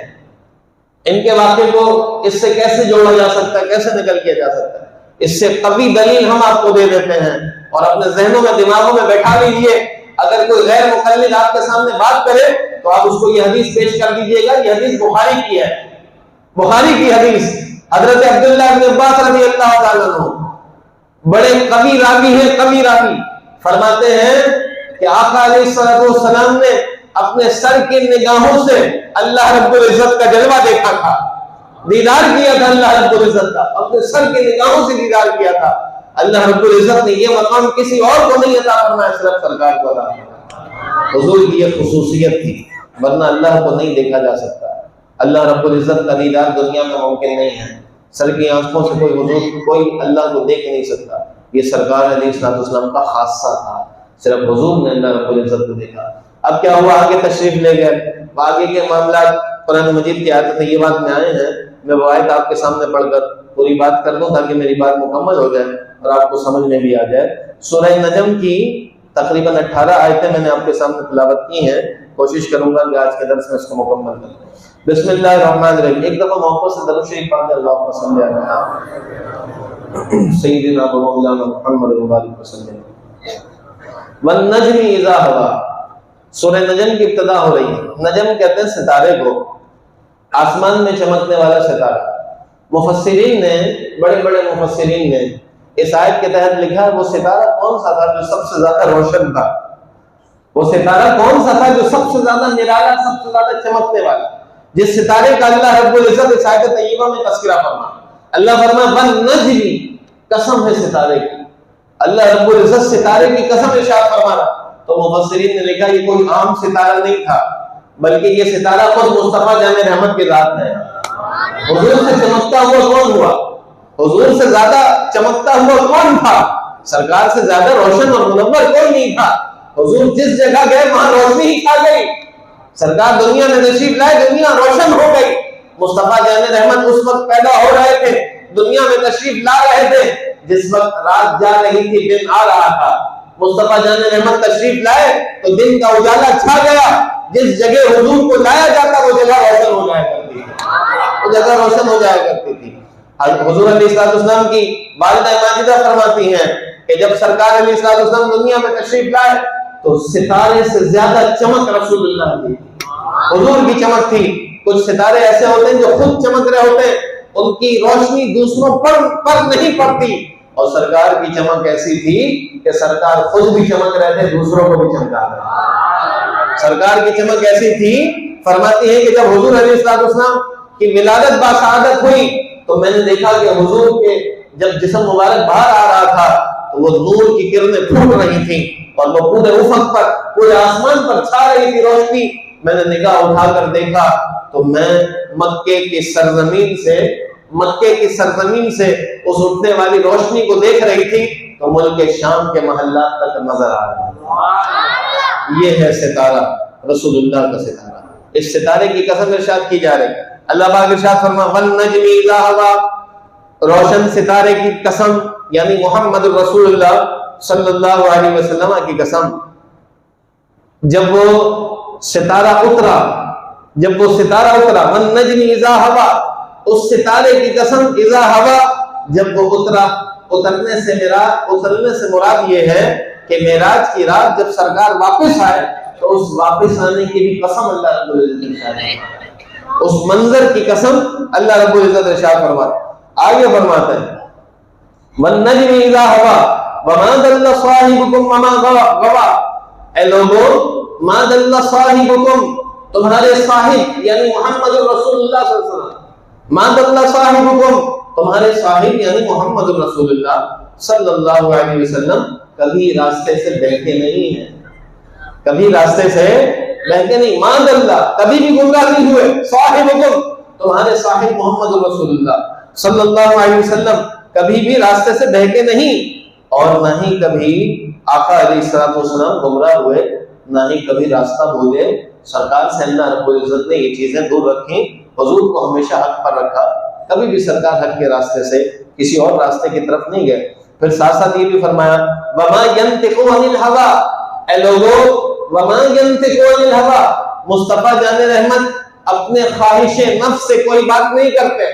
ان کے واقعے کو اس سے کیسے جوڑا جا سکتا ہے، کیسے نقل کیا جا سکتا ہے؟ اس سے قوی دلیل ہم آپ کو دے دیتے ہیں، اور اپنے ذہنوں میں دماغوں میں بیٹھا لیجیے۔ اگر کوئی غیر مقلد آپ کے سامنے بات کرے تو آپ اس کو یہ حدیث پیش کر دیجیے گا، یہ حدیث بخاری کی ہے، بخاری کی حدیث۔ حضرت عبداللہ بن عباس رضی اللہ تعالیٰ عنہ بڑے قوی راوی ہیں، قوی راوی، فرماتے ہیں کہ آقا علیہ السلام نے اپنے سر کی نگاہوں سے اللہ رب العزت کا جلوہ دیکھا تھا، دیدار کیا تھا اللہ رب العزت کا، اپنے سر کی نگاہوں سے دیدار کیا تھا۔ اللہ رب العزت نے یہ مقام کسی اور کو نہیں عطا فرمایا، صرف سرکار کو عطا فرمایا۔ حضور کی یہ خصوصیت تھی، ورنہ اللہ کو نہیں دیکھا جا سکتا۔ اللہ رب العزت کا دیدار دنیا میں ممکن نہیں ہے، سر کی آنکھوں سے کوئی اللہ کو دیکھ نہیں سکتا۔ یہ سرکار علیہ السلام کا خاصہ تھا، صرف حضور نے اللہ رب العزت کو دیکھا۔ اب کیا ہوا؟ آگے تشریف لے گئے، آگے کے معاملات قرآن مجید کی آیت طیبات میں آئے ہیں۔ میں وہ آیت آپ کے سامنے پڑھ کر پوری بات کر دوں تاکہ میری بات مکمل ہو جائے اور آپ کو سمجھ میں بھی آ جائے۔ سورہ نجم کی تقریباً 18 آیتیں میں نے آپ کے سامنے تلاوت کی ہیں، کوشش کروں گا کہ آج کے درس میں اس کو مکمل کروں۔ بسم اللہ الرحمن الرحیم، ایک دفعہ موقع سے درود شریف پڑھ دیں، اللہم صلی علی سیدنا و مولانا محمد مبارک وسلم۔ والنجم اذا ہوا، سورہ نجم کی ابتدا ہو رہی ہے۔ نجم کہتے ہیں ستارے کو، آسمان میں چمکنے والا ستارہ۔ مفسرین نے، بڑے بڑے مفسرین نے اس آیت کے تحت لکھا ہے وہ ستارہ کون سا تھا جو سب سے زیادہ روشن تھا، وہ ستارہ کون سا تھا جو سب سے زیادہ نرالا، سب سے زیادہ چمکنے والا، جس ستارے کا اللہ رب العزت اس آیت طیبہ میں تذکرہ فرمایا۔ اللہ فرمایا والنجم، قسم ہے ستارے کی، اللہ رب العزت ستارے کی قسم ارشاد فرما رہا۔ تو مفسرین نے لکھا یہ کوئی عام ستارہ نہیں تھا، بلکہ یہ ستارہ خود مصطفیٰ جان رحمت کے ذات ہے۔ حضور سے چمکتا ہوا کون ہوا؟ حضور سے زیادہ چمکتا ہوا کون تھا؟ سرکار سے زیادہ روشن اور منور کوئی نہیں تھا۔ حضور جس جگہ گئے وہاں روشنی ہی کھا گئی۔ سرکار دنیا میں تشریف لائے، دنیا روشن ہو گئی۔ مصطفیٰ جان رحمت اس وقت پیدا ہو رہے تھے، دنیا میں تشریف لا رہے تھے جس وقت رات جا رہی تھی، دن آ رہا تھا۔ مصطفیٰ جان رحمت تشریف لائے تو دن کا اجالا چھا گیا۔ جس جگہ حضور کو لایا جاتا وہ جگہ روشن ہو جایا کرتی تھی، وہ جگہ روشن ہو جایا کرتی تھی۔ حضور علیہ السلام کی والدہ ماجدہ فرماتی ہیں کہ جب سرکار علیہ السلام دنیا میں تشریف لائے تو ستارے سے زیادہ چمک رسول اللہ کی، حضور کی چمک تھی۔ کچھ ستارے ایسے ہوتے ہیں جو خود چمک رہے ہوتے ہیں، ان کی روشنی دوسروں پر نہیں پڑتی، اور سرکار کی چمک ایسی تھی کہ سرکار خود بھی چمک رہے تھے، دوسروں کو بھی چمکا رہے تھے۔ سرکار کی چمک ایسی تھی، فرماتی ہے کہ جب حضور علیہ السلام کی ولادت باسعادت ہوئی تو میں نے دیکھا کہ حضور کے جب جسم مبارک باہر آ رہا تھا تو وہ نور کی کرنیں پھوٹ رہی تھیں اور وہ پورے افق پر، پورے آسمان پر چھا رہی تھی روشنی۔ میں نے نگاہ اٹھا کر دیکھا تو میں مکے کی سرزمین سے اس اٹھنے والی روشنی کو دیکھ رہی تھی تو ملک شام کے محلات تک نظر آ رہا ہے۔ یہ ہے ستارہ، رسول اللہ کا ستارہ۔ اس ستارے کی قسم ارشاد کی جا رہی ہے۔ اللہ پاک ارشاد فرما والنجم اذا ہوا، روشن ستارے کی قسم، یعنی محمد رسول اللہ صلی اللہ علیہ وسلم کی قسم۔ جب وہ ستارہ اترا والنجم اذا ہوا، اس ستارے کی قسم اذا ہوا، جب وہ اترا۔ اترنے سے مراد یہ ہے کہ معراج کی رات جب سرکار واپس آئے تو اس واپس آنے کی بھی قسم اللہ رب العزت نے، اس منظر کی قسم اللہ رب العزت ارشاد فرماتا۔ آگے فرماتا ہے والنجم اذا ہوا وما ضل صاحبكم وما غوى، اے لوگوں ما ضل صاحبكم، تمہارے صاحب یعنی محمد رسول اللہ صلی اللہ علیہ وسلم، ما ضل صاحبكم، تمہارے صاحب یعنی محمد رسول اللہ صلی اللہ علیہ وسلم کبھی راستے سے بہکے نہیں ہیں، کبھی راستے سے بہکے نہیں، ما ضل، کبھی بھی گمراہ نہیں ہوئے، صاحبكم، تمہارے صاحب محمد رسول اللہ صلی اللہ علیہ وسلم کبھی بھی راستے سے بہکے نہیں، اور نہ ہی کبھی آقا علیہ السلام گمراہ ہوئے، نہ ہی کبھی راستہ بھولے۔ سرکار سے اللہ رب العزت نے یہ چیزیں دور رکھیں، حضور کو ہمیشہ حق پر رکھا، کبھی بھی سرکار حق کے راستے سے کسی اور راستے کی طرف نہیں گئے۔ پھر ساتھ ساتھ یہ بھی فرمایا وما ينطق عن الهوى، اے لوگوں وما ينطق عن الهوى، مصطفیٰ جان رحمت اپنے خواہش نفس سے کوئی بات نہیں کرتے۔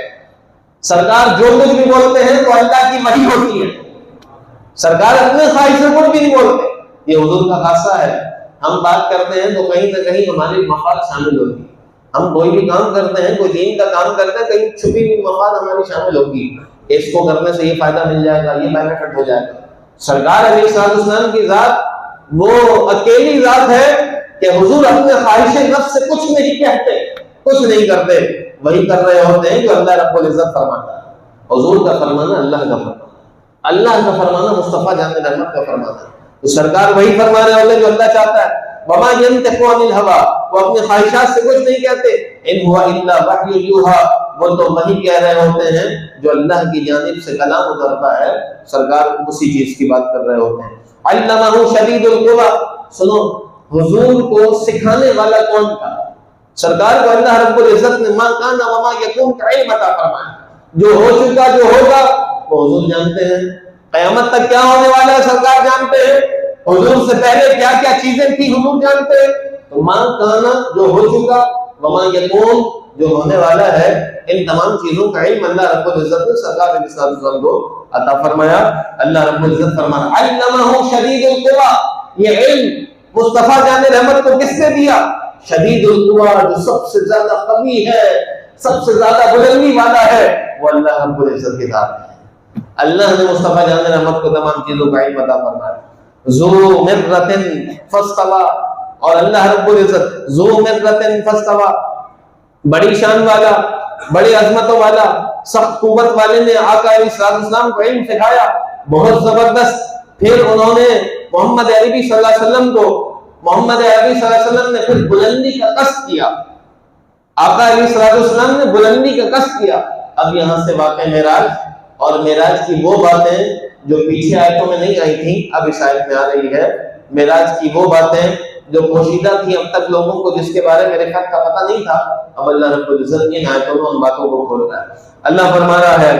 سرکار جو کچھ بھی بولتے ہیں تو اللہ کی وحی ہوتی ہے، سرکار اپنے خواہش سے کچھ بھی نہیں بولتے۔ یہ حضور کا خاصہ ہے، ہم بات کرتے ہیں تو کہیں نہ کہیں ہماری مفاد شامل ہوتی ہے، ہم کوئی بھی کام کرتے ہیں، کوئی دین کا کام کرتے ہیں، کہیں چھپی ہوئی مفاد ہماری شامل ہوگی، اس کو کرنے سے یہ فائدہ مل جائے گا، یہ بینیفٹ ہو جائے گا۔ سرکار علیہ السلام کی ذات وہ اکیلی ذات ہے کہ حضور اپنے خواہش نفس سے کچھ نہیں کہتے، کچھ نہیں کرتے، وہی کر رہے ہوتے ہیں جو اللہ رب العزت فرماتا ہے۔ حضور کا فرمانا اللہ کا فرمانا، اللہ کا فرمانا مصطفیٰ جان رحمت کا فرمانا، تو سرکار وہی فرما رہے ہوتے ہیں جو اللہ چاہتا ہے۔ وما ينطق عن الهوى، وہ اپنے خواہشات سے کچھ نہیں کہتے، ان هو الا وحی یوحى، وہ تو وہی کہہ رہے ہوتے ہیں جو اللہ کی جانب سے کلام اترتا ہے، سرکار اسی چیز کی بات کر رہے ہوتے ہیں۔ علمہ شدید القوى، سنو حضور کو سکھانے والا کون تھا؟ سرکار کو اللہ رب العزت نے ما کان وما یکون کا علم عطا فرمایا، جو ہو چکا جو ہوگا وہ حضور جانتے ہیں، قیامت تک کیا ہونے والا ہے سرکار جانتے ہیں، حضور سے پہلے کیا کیا چیزیں تھی حضور جانتے ہیں. تو ماں کانا جو ہو چکا، وما یکون جو ہونے والا ہے، ان تمام چیزوں کا علم اللہ رب العزت نے سرکار علیہ السلام کو عطا فرمایا. اللہ رب العزت فرمایا علمہ شدید القویٰ، یہ علم مصطفیٰ جان رحمت کو کس نے دیا؟ شدید القویٰ، جو سب سے زیادہ قوی ہے، سب سے زیادہ بلندی والا ہے، وہ اللہ رب العزت کے ذات ہے. اللہ نے مصطفیٰ جان رحمت کو تمام چیزوں کا علم عطا فرمایا. ذو مرۃ فاستویٰ، اور اللہ رب العزت ذو مرۃ فاستویٰ، بڑی شان والا، بڑی عظمتوں والا، سخت قوت والے نے آقا علیہ السلام کو علم سکھایا، بہت زبردست. پھر انہوں نے محمد عربی صلی اللہ علیہ وسلم کو، محمد عربی صلی اللہ علیہ وسلم نے پھر بلندی کا قصد کیا. آقا علیہ السلام نے بلندی کا قصد کیا. اب یہاں سے واقع معراج، اور معراج کی وہ باتیں جو پیچھے آیتوں میں نہیں آئی تھیں اب اس آیت میں آ رہی ہے. معراج کی وہ باتیں جو پوشیدہ تھی اب تک لوگوں کو، جس کے بارے میں میرے خط کا پتہ نہیں تھا، اب اللہ رب العزت ان آیتوں میں ان باتوں کو کھول رہا ہے. اللہ فرما رہا ہے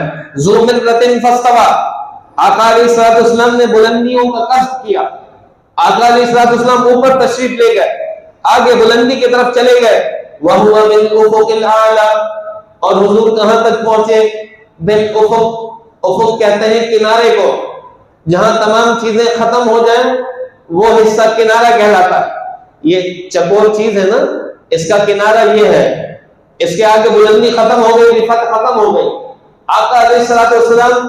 ذو مرۃ فاستویٰ، آقا علیہ السلام نے بلندیوں کا قصد کیا. آقا علیہ السلام اوپر تشریف لے گئے، آگے بلندی کی طرف چلے گئے. وَهُوَ بِالْأُفُقِ الْأَعْلَى، اور حضور کہاں تک پہنچے؟ بالافق، افق کہتے ہیں کنارے کو، جہاں تمام چیزیں ختم ہو جائیں وہ حصہ کنارہ کہلاتا ہے. یہ چکور چیز ہے نا، اس کا کنارہ یہ ہے، اس کے آگے بلندی ختم ہو گئی، رفعت ختم ہو گئی. آقا علیہ السلام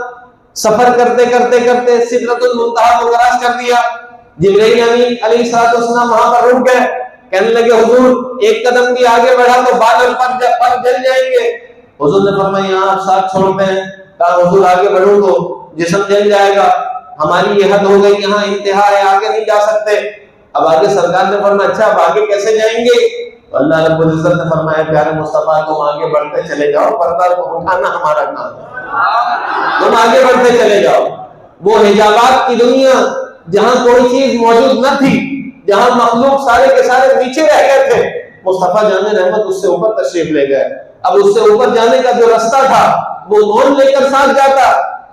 سفر کرتے کرتے کرتے سدرۃ المنتہا کو کراس کر دیا. جبرائیل امین علیہ السلام وہاں پر رک گئے، کہنے لگے حضور ایک قدم بھی آگے بڑھا تو بال اور پر جل جائیں گے. حضور نے فرمایا آپ ساتھ چھوڑتے ہیں. کہا حضور آگے بڑھوں تو جسم جل جائے گا، ہماری یہ حد ہو گئی، یہاں انتہا ہے، آگے نہیں جا سکتے. اب آگے سرکار نے فرمایا اچھا اب آگے کیسے جائیں گے؟ تو اللہ رب العزت نے فرمایا پیارے مصطفیٰ تم آگے بڑھتے چلے جاؤ، پردہ کو اٹھانا ہمارا کام ہے، تم آگے بڑھتے چلے جاؤ. وہ حجابات کی دنیا جہاں کوئی چیز موجود نہ تھی، جہاں مخلوق سارے کے سارے نیچے رہ گئے تھے، مصطفیٰ جان رحمت اس سے اوپر تشریف لے گئے. اب اس سے اوپر جانے کا جو رستہ تھا وہ کون لے کر ساتھ جاتا؟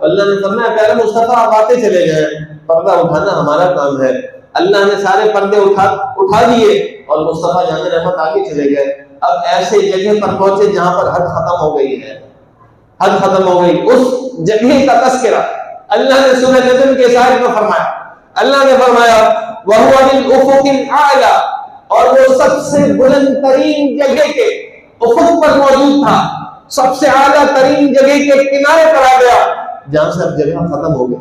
اللہ نے فرمایا پیارے مصطفیٰ آپ آتے چلے جائیں، پردہ اٹھانا ہمارا کام ہے. اللہ نے سارے پردے اٹھا دیے اور مصطفیٰ جان رحمت آگے چلے گئے. اب ایسے جگہ پر پہنچے جہاں پر حد ختم ہو گئی ہے، حد ختم ہو گئی. اس جگہ کا تذکرہ اللہ نے سورہ نجم کے آیت میں فرمایا. اللہ نے فرمایا وَهُوَ بِالْأُفُقِ الْأَعْلَى، اور وہ سب سے بلند ترین جگہ کے افق پر موجود تھا، سب سے اعلیٰ ترین جگہ کے کنارے پر آ گیا جہاں سے اب جگہ ختم ہو گئی.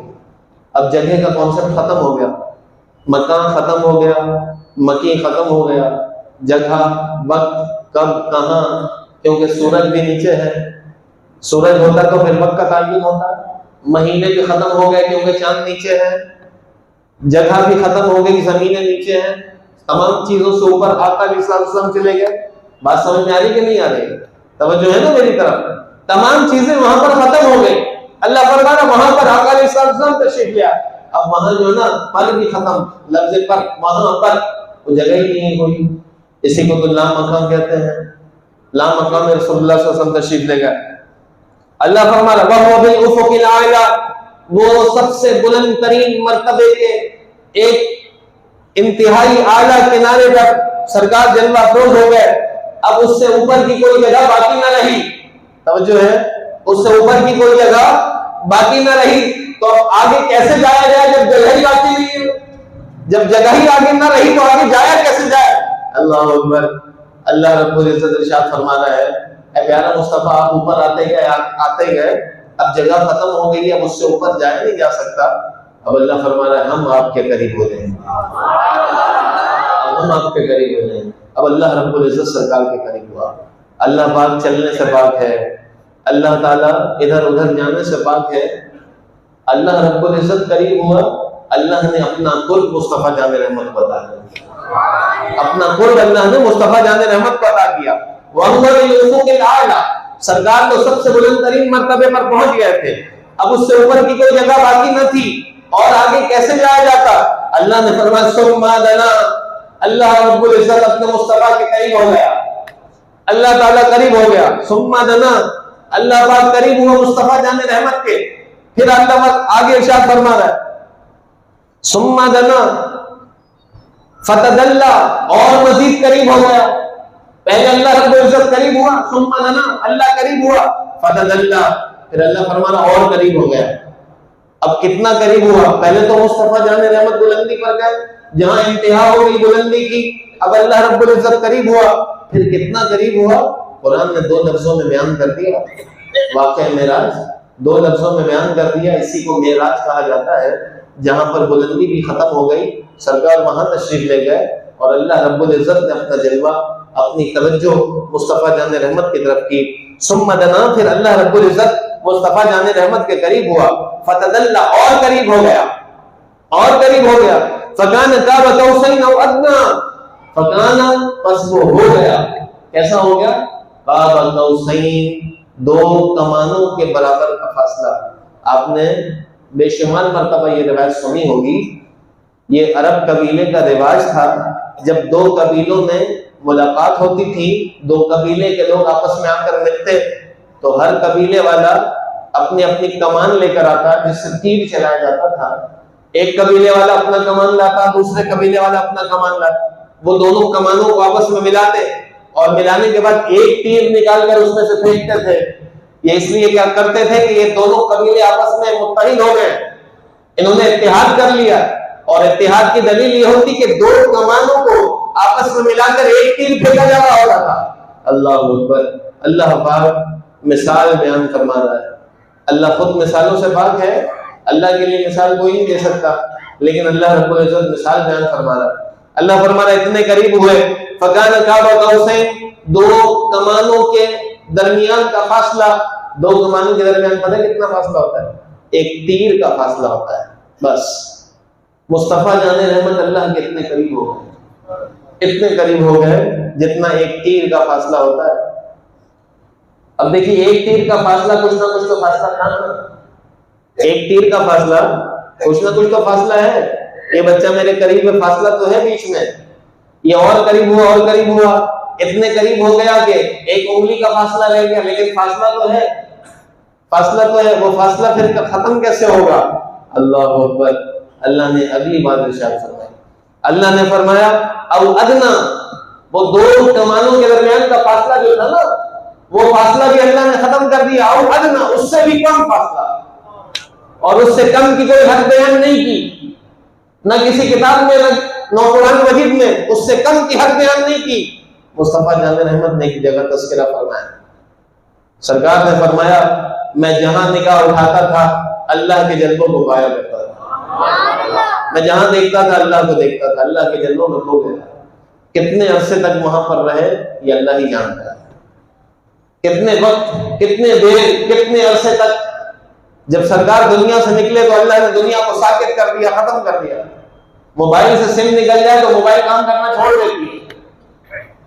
اب جگہ کا کانسیپٹ ختم ہو گیا، مکان ختم ہو گیا، مکی ختم ہو گیا، جگہ، وقت، کب، کہاں، کیونکہ سورج بھی نیچے ہے. سورج ہوتا تو پھر وقت کا تعین ہوتا. مہینے بھی ختم ہو گئے کیونکہ چاند نیچے ہے. جگہ بھی ختم ہو گئی، زمینیں نیچے ہیں. تمام چیزوں سے اوپر آقا علیہ السلام چلے گئے. بات سمجھ میں آ رہی کہ نہیں آ رہی؟ توجہ ہے نا میری طرف؟ تمام چیزیں وہاں پر ختم ہو گئی. اللہ فرمانا وہاں پر آقا علیہ السلام تشریف لیا. اب وہاں جو ہے نا پر بھی ختم، لفظ پر، وہاں پر وہ جگہ ہی نہیں ہے کوئی. اسی کو تو لا مقام کہتے ہیں. لا مقام رسول اللہ صلی اللہ علیہ وسلم تشریف لے گئے. اللہ فرمانا وَهُوَ بِالْأُفُقِ الْأَعْلَى، وہ سب سے بلند ترین مرتبے کے ایک انتہائی اعلیٰ کنارے پر سرکار جلوہ افروز ہو گئے. اب اس سے اوپر کی کوئی جگہ باقی نہ رہی. توجہ ہے، اس سے اوپر کی کوئی جگہ باقی نہ رہی. تو آگے کیسے جایا جائے جب جگہ ہی باقی نہیں ہے؟ جب جگہ ہی آگے نہ رہی تو آگے جایا کیسے جائے؟ اللہ اکبر. اللہ رب العزت ارشاد فرما رہا ہے اے پیارا مصطفیٰ آپ اوپر آتے گئے، اب جگہ ختم ہو گئی، اب اس سے اوپر جایا نہیں جا سکتا. اب اللہ فرما رہا ہے ہم آپ کے قریب ہو جائیں، ہم آپ کے قریب ہو جائیں. اب اللہ رب العزت سرکار کے قریب ہوا. اللہ پاک چلنے سے پاک ہے، اللہ تعالیٰ ادھر ادھر جانے سے پاک ہے. اللہ رب العزت قریب ہوا. اللہ نے اپنا قرب مصطفیٰ جان رحمت کو عطا کیا. اپنا قرب اللہ نے مصطفیٰ جان رحمت کو عطا کیا. وَهُوَ بِالْأُفُقِ الْأَعْلَى، سرکار تو سب سے بلند ترین مرتبے پر پہنچ گئے تھے. اب اس سے اوپر کی کوئی جگہ باقی نہ تھی اور آگے کیسے جایا جاتا؟ اللہ نے فرمایا ثُمَّ دَنَا، اللہ رب العزت اپنے مصطفیٰ کے قریب ہو گیا. اللہ تعالیٰ قریب ہو گیا. ثُمَّ دَنَا، اللہ پاک قریب ہوا مصطفیٰ جان رحمت کے. پھر اللہ آگے ارشاد فرما رہا ہے ثُمَّ دَنَا، فتدلّا، اور مزید قریب ہو گیا. پہلے اللہ رب العزت قریب ہوا، ثم دنا، اللہ قریب ہوا، فتدلّا، پھر اللہ فرمانا اور قریب ہو گیا. اب کتنا قریب ہوا؟ پہلے تو مصطفیٰ جان رحمت بلندی پر گئے، جہاں انتہا ہو گئی بلندی کی. اب اللہ رب العزت قریب ہوا، پھر کتنا قریب ہوا؟ قرآن نے 2 لفظوں میں بیان کر دیا. واقعہ معراج 2 لفظوں میں بیان کر دیا. اسی کو معراج کہا جاتا ہے، جہاں پر بلندی بھی ختم ہو گئی، سرکار وہاں تشریف لے گئے اور اللہ رب العزت نے اپنا جلوہ، اپنی توجہ مصطفیٰ جان رحمت کی طرف کی. ثم دنا، پھر اللہ رب العزت مصطفیٰ جان رحمت کے قریب ہوا. فتدلّا، اور قریب ہو گیا، اور قریب ہو گیا. فکان قاب قوسین او ادنی، فکان، پس وہ ہو گیا. کیسا ہو گیا؟ قاب قوسین، 2 کمانوں کے برابر کا فاصلہ. آپ نے بے شمار مرتبہ یہ روایت سنی ہوگی. یہ عرب قبیلے کا رواج تھا، جب 2 قبیلوں میں ملاقات ہوتی تھی، 2 قبیلے کے لوگ آپس میں آ کر ملتے، تو ہر قبیلے والا اپنی اپنی کمان لے کر آتا جس سے تیر چلایا جاتا تھا. ایک قبیلے والا اپنا کمان لاتا، دوسرے قبیلے والا اپنا کمان لاتا. وہ دونوں کمانوں کو آپس میں ملاتے اور ملانے کے بعد ایک تیر نکال کر اس میں سے پھینکتے تھے. یہ اس لیے کیا کرتے تھے کہ یہ دونوں قبیلے آپس میں متحد ہو گئے، انہوں نے اتحاد کر لیا. اور اتحاد کی دلیل یہ ہوتی کہ 2 کمانوں کو آپس میں ملا کر ایک تیر پھینکا جا رہا ہوتا تھا. اللہ اکبر. اللہ پاک مثال بیان فرما رہا ہے. اللہ خود مثالوں سے پاک ہے، اللہ کے لیے مثال کوئی نہیں دے سکتا، لیکن اللہ رب العزت مثال بیان فرما رہا ہے. اللہ فرما رہا ہے اتنے قریب ہوئے. فکان قاب قوسین، 2 کمانوں کے درمیان کا فاصلہ. 2 کمانوں کے درمیان پتہ کتنا فاصلہ ہوتا ہے؟ ایک تیر کا فاصلہ ہوتا ہے. بس مصطفیٰ جان رحمت اللہ کے اتنے قریب ہو گئے، اتنے قریب ہو گئے جتنا ایک تیر کا فاصلہ ہوتا ہے. اب دیکھیے ایک تیر کا فاصلہ کچھ نہ کچھ تو فاصلہ تھا نا. ایک تیر کا فاصلہ کچھ نہ کچھ تو فاصلہ ہے. یہ بچہ میرے قریب میں، فاصلہ تو ہے بیچ میں. یہ اور قریب ہوا، اور قریب ہوا، اتنے قریب ہو گیا کہ ایک انگلی کا فاصلہ رہ گیا، لیکن فاصلہ تو ہے، فاصلہ تو ہے. وہ فاصلہ پھر ختم کیسے ہوگا؟ اللہ اکبر. اللہ نے اگلی بات ارشاد فرمائی. اللہ نے فرمایا او ادنا، وہ 2 کمانوں کے درمیان کا فاصلہ جو تھا نا، وہ فاصلہ بھی اللہ نے ختم کر دیا. او ادنا، اس سے بھی کم فاصلہ، اور اس سے کم کی کوئی حد بیان نہیں کی، نہ کسی کتاب میں، نہ قرآن مجید میں اس سے کم کی حد بیان نہیں کی. مصطفیٰ جان رحمت نے ایک جگہ تذکرہ فرمایا. سرکار نے فرمایا میں جہاں نگاہ اٹھاتا تھا اللہ کے جلووں کو پایا کرتا تھا. میں جہاں دیکھتا تھا اللہ کو دیکھتا تھا، اللہ کے جلووں میں کھو گیا. کتنے عرصے تک وہاں پر رہے یہ اللہ ہی جانتا ہے. کتنے وقت، کتنے دیر، کتنے عرصے تک. جب سرکار دنیا سے نکلے تو اللہ نے دنیا کو ساکت کر دیا، ختم کر دیا. موبائل سے سم نکل جائے تو موبائل کام کرنا چھوڑ دیتی ہے.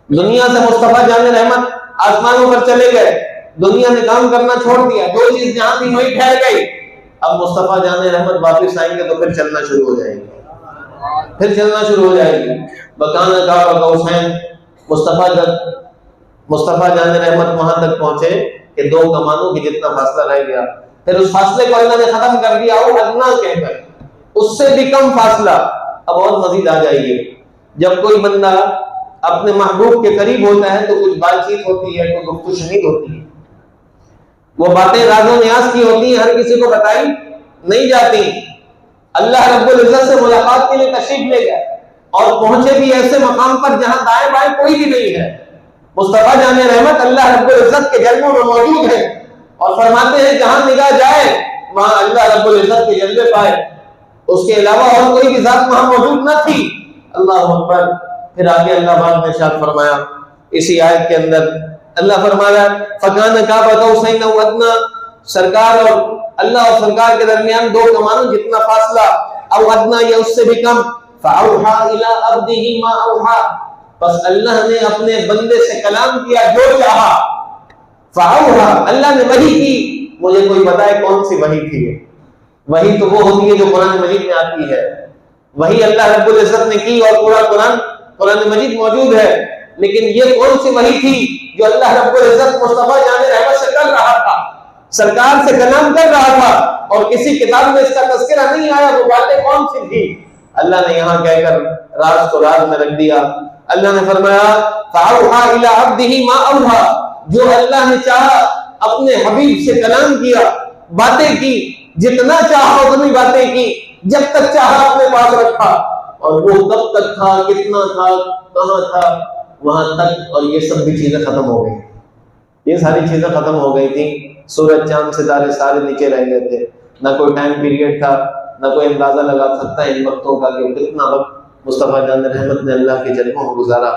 دنیا سے مصطفیٰ جان رحمت آسمانوں پر چلے گئے، دنیا نے کام کرنا چھوڑ دیا. 2 چیز جہاں تھی وہی ٹھہر گئی. اب مصطفیٰ جان رحمت واپس آئیں گے تو پھر چلنا شروع ہو جائے گی، پھر چلنا شروع ہو جائے گی. بکان قاب قوسین، مصطفیٰ جان رحمت وہاں تک پہنچے کہ 2 کمانوں کی جتنا فاصلہ رہ گیا، پھر اس فاصلے کو اللہ نے ختم کر دیا او ادنا کہہ کر، اس سے بھی کم فاصلہ. اب اور مزید آ جائیے. جب کوئی بندہ اپنے محبوب کے قریب ہوتا ہے تو کچھ بات چیت ہوتی ہے، کوئی گفتگو شنید ہوتی ہے. وہ باتیں راز و نیاز کی ہوتی ہیں، ہر کسی کو بتائی نہیں جاتی. اللہ رب العزت سے ملاقات کے لیے تشریف لے گئے اور پہنچے بھی ایسے مقام پر جہاں دائیں بائیں کوئی بھی نہیں ہے. مصطفیٰ جان رحمت اللہ رب العزت کے جلووں میں موجود ہے اور فرماتے ہیں جہاں نگاہ جائے وہاں اللہ رب العزت کے جلوے پائے. اس کے علاوہ اور کوئی بھی ذات وہاں موجود نہ تھی. اللہ اکبر. پھر آگے اللہ پاک نے ارشاد فرمایا اسی آیت کے اندر، اللہ فرمایا فکان قاب قوسین او ادنی، سرکار اور اللہ اور سرکار کے درمیان 2 کمانوں جتنا فاصلہ، او ادنی یا اس سے بھی کم. فاوحى الى عبده ما اوحى، بس اللہ نے اپنے بندے سے کلام کیا جو چاہا. فاوحى، اللہ نے وحی کی. مجھے کوئی بتائے کون سی وحی تھی؟ وحی تو وہ ہوتی ہے جو قرآن مجید میں آتی ہے. وحی اللہ رب العزت نے کی اور پورا قرآن مجید موجود ہے. لیکن یہ کون سی وحی تھی جو اللہ رب العزت مصطفیٰ جان رحمت سے کر رہا تھا، سرکار سے کلام کر رہا تھا، اور کسی کتاب میں اس کا تذکرہ نہیں آیا. وہ باتیں کون سی تھی؟ اللہ نے یہاں کہہ کر راز کو راز میں رکھ دیا. اللہ نے فرمایا فَأَوْحَىٰ إِلَىٰ عَبْدِهِ مَا أَوْحَىٰ، جو اللہ نے چاہا اپنے حبیب سے کلام کیا، باتیں کی، جتنا چاہا اتنی باتیں کی، جب تک چاہا اپنے پاس رکھا، اور وہ کب تک تھا، کتنا تھا، کہاں تھا، وہاں تک. اور یہ سب بھی چیزیں ختم ہو گئی. یہ ساری چیزیں ختم ہو گئی تھیں. سورج چاند ستارے سارے نیچے رہ گئے تھے. نہ کوئی ٹائم پیریڈ تھا، نہ کوئی اندازہ لگا سکتا ہے ان وقتوں کا کہ کتنا وقت مصطفیٰ جان رحمت نے اللہ کے جلووں میں گزارا.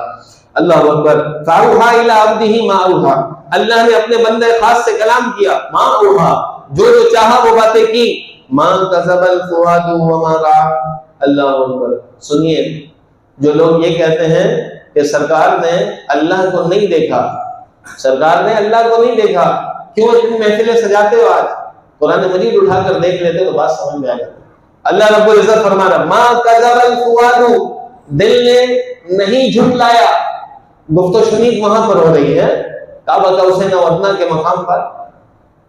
اللہ اکبر. فَأَوْحَىٰ إِلَىٰ عَبْدِهِ مَا أَوْحَىٰ، اللہ نے اپنے بندے خاص سے کلام کیا. مَا أَوْحَىٰ، جو چاہا وہ باتیں کی. مَا كَذَبَ الْفُؤَادُ وَمَا رَأَىٰ. اللہ اکبر. سنیے، جو لوگ یہ کہتے ہیں کہ سرکار نے اللہ کو نہیں دیکھا، سرکار نے اللہ کو نہیں دیکھا، کیوں اتنی محفلیں سجاتے ہو؟ آج قرآن مجید اٹھا کر دیکھ لیتے تو بات سمجھ میں آ جاتی. اللہ رب العزت فرما رہا ما کذب الفؤاد، دل نے نہیں جھٹلایا. گفت و شنید وہاں پر ہو رہی ہے، کعبہ قوسین و ادنیٰ کے مقام پر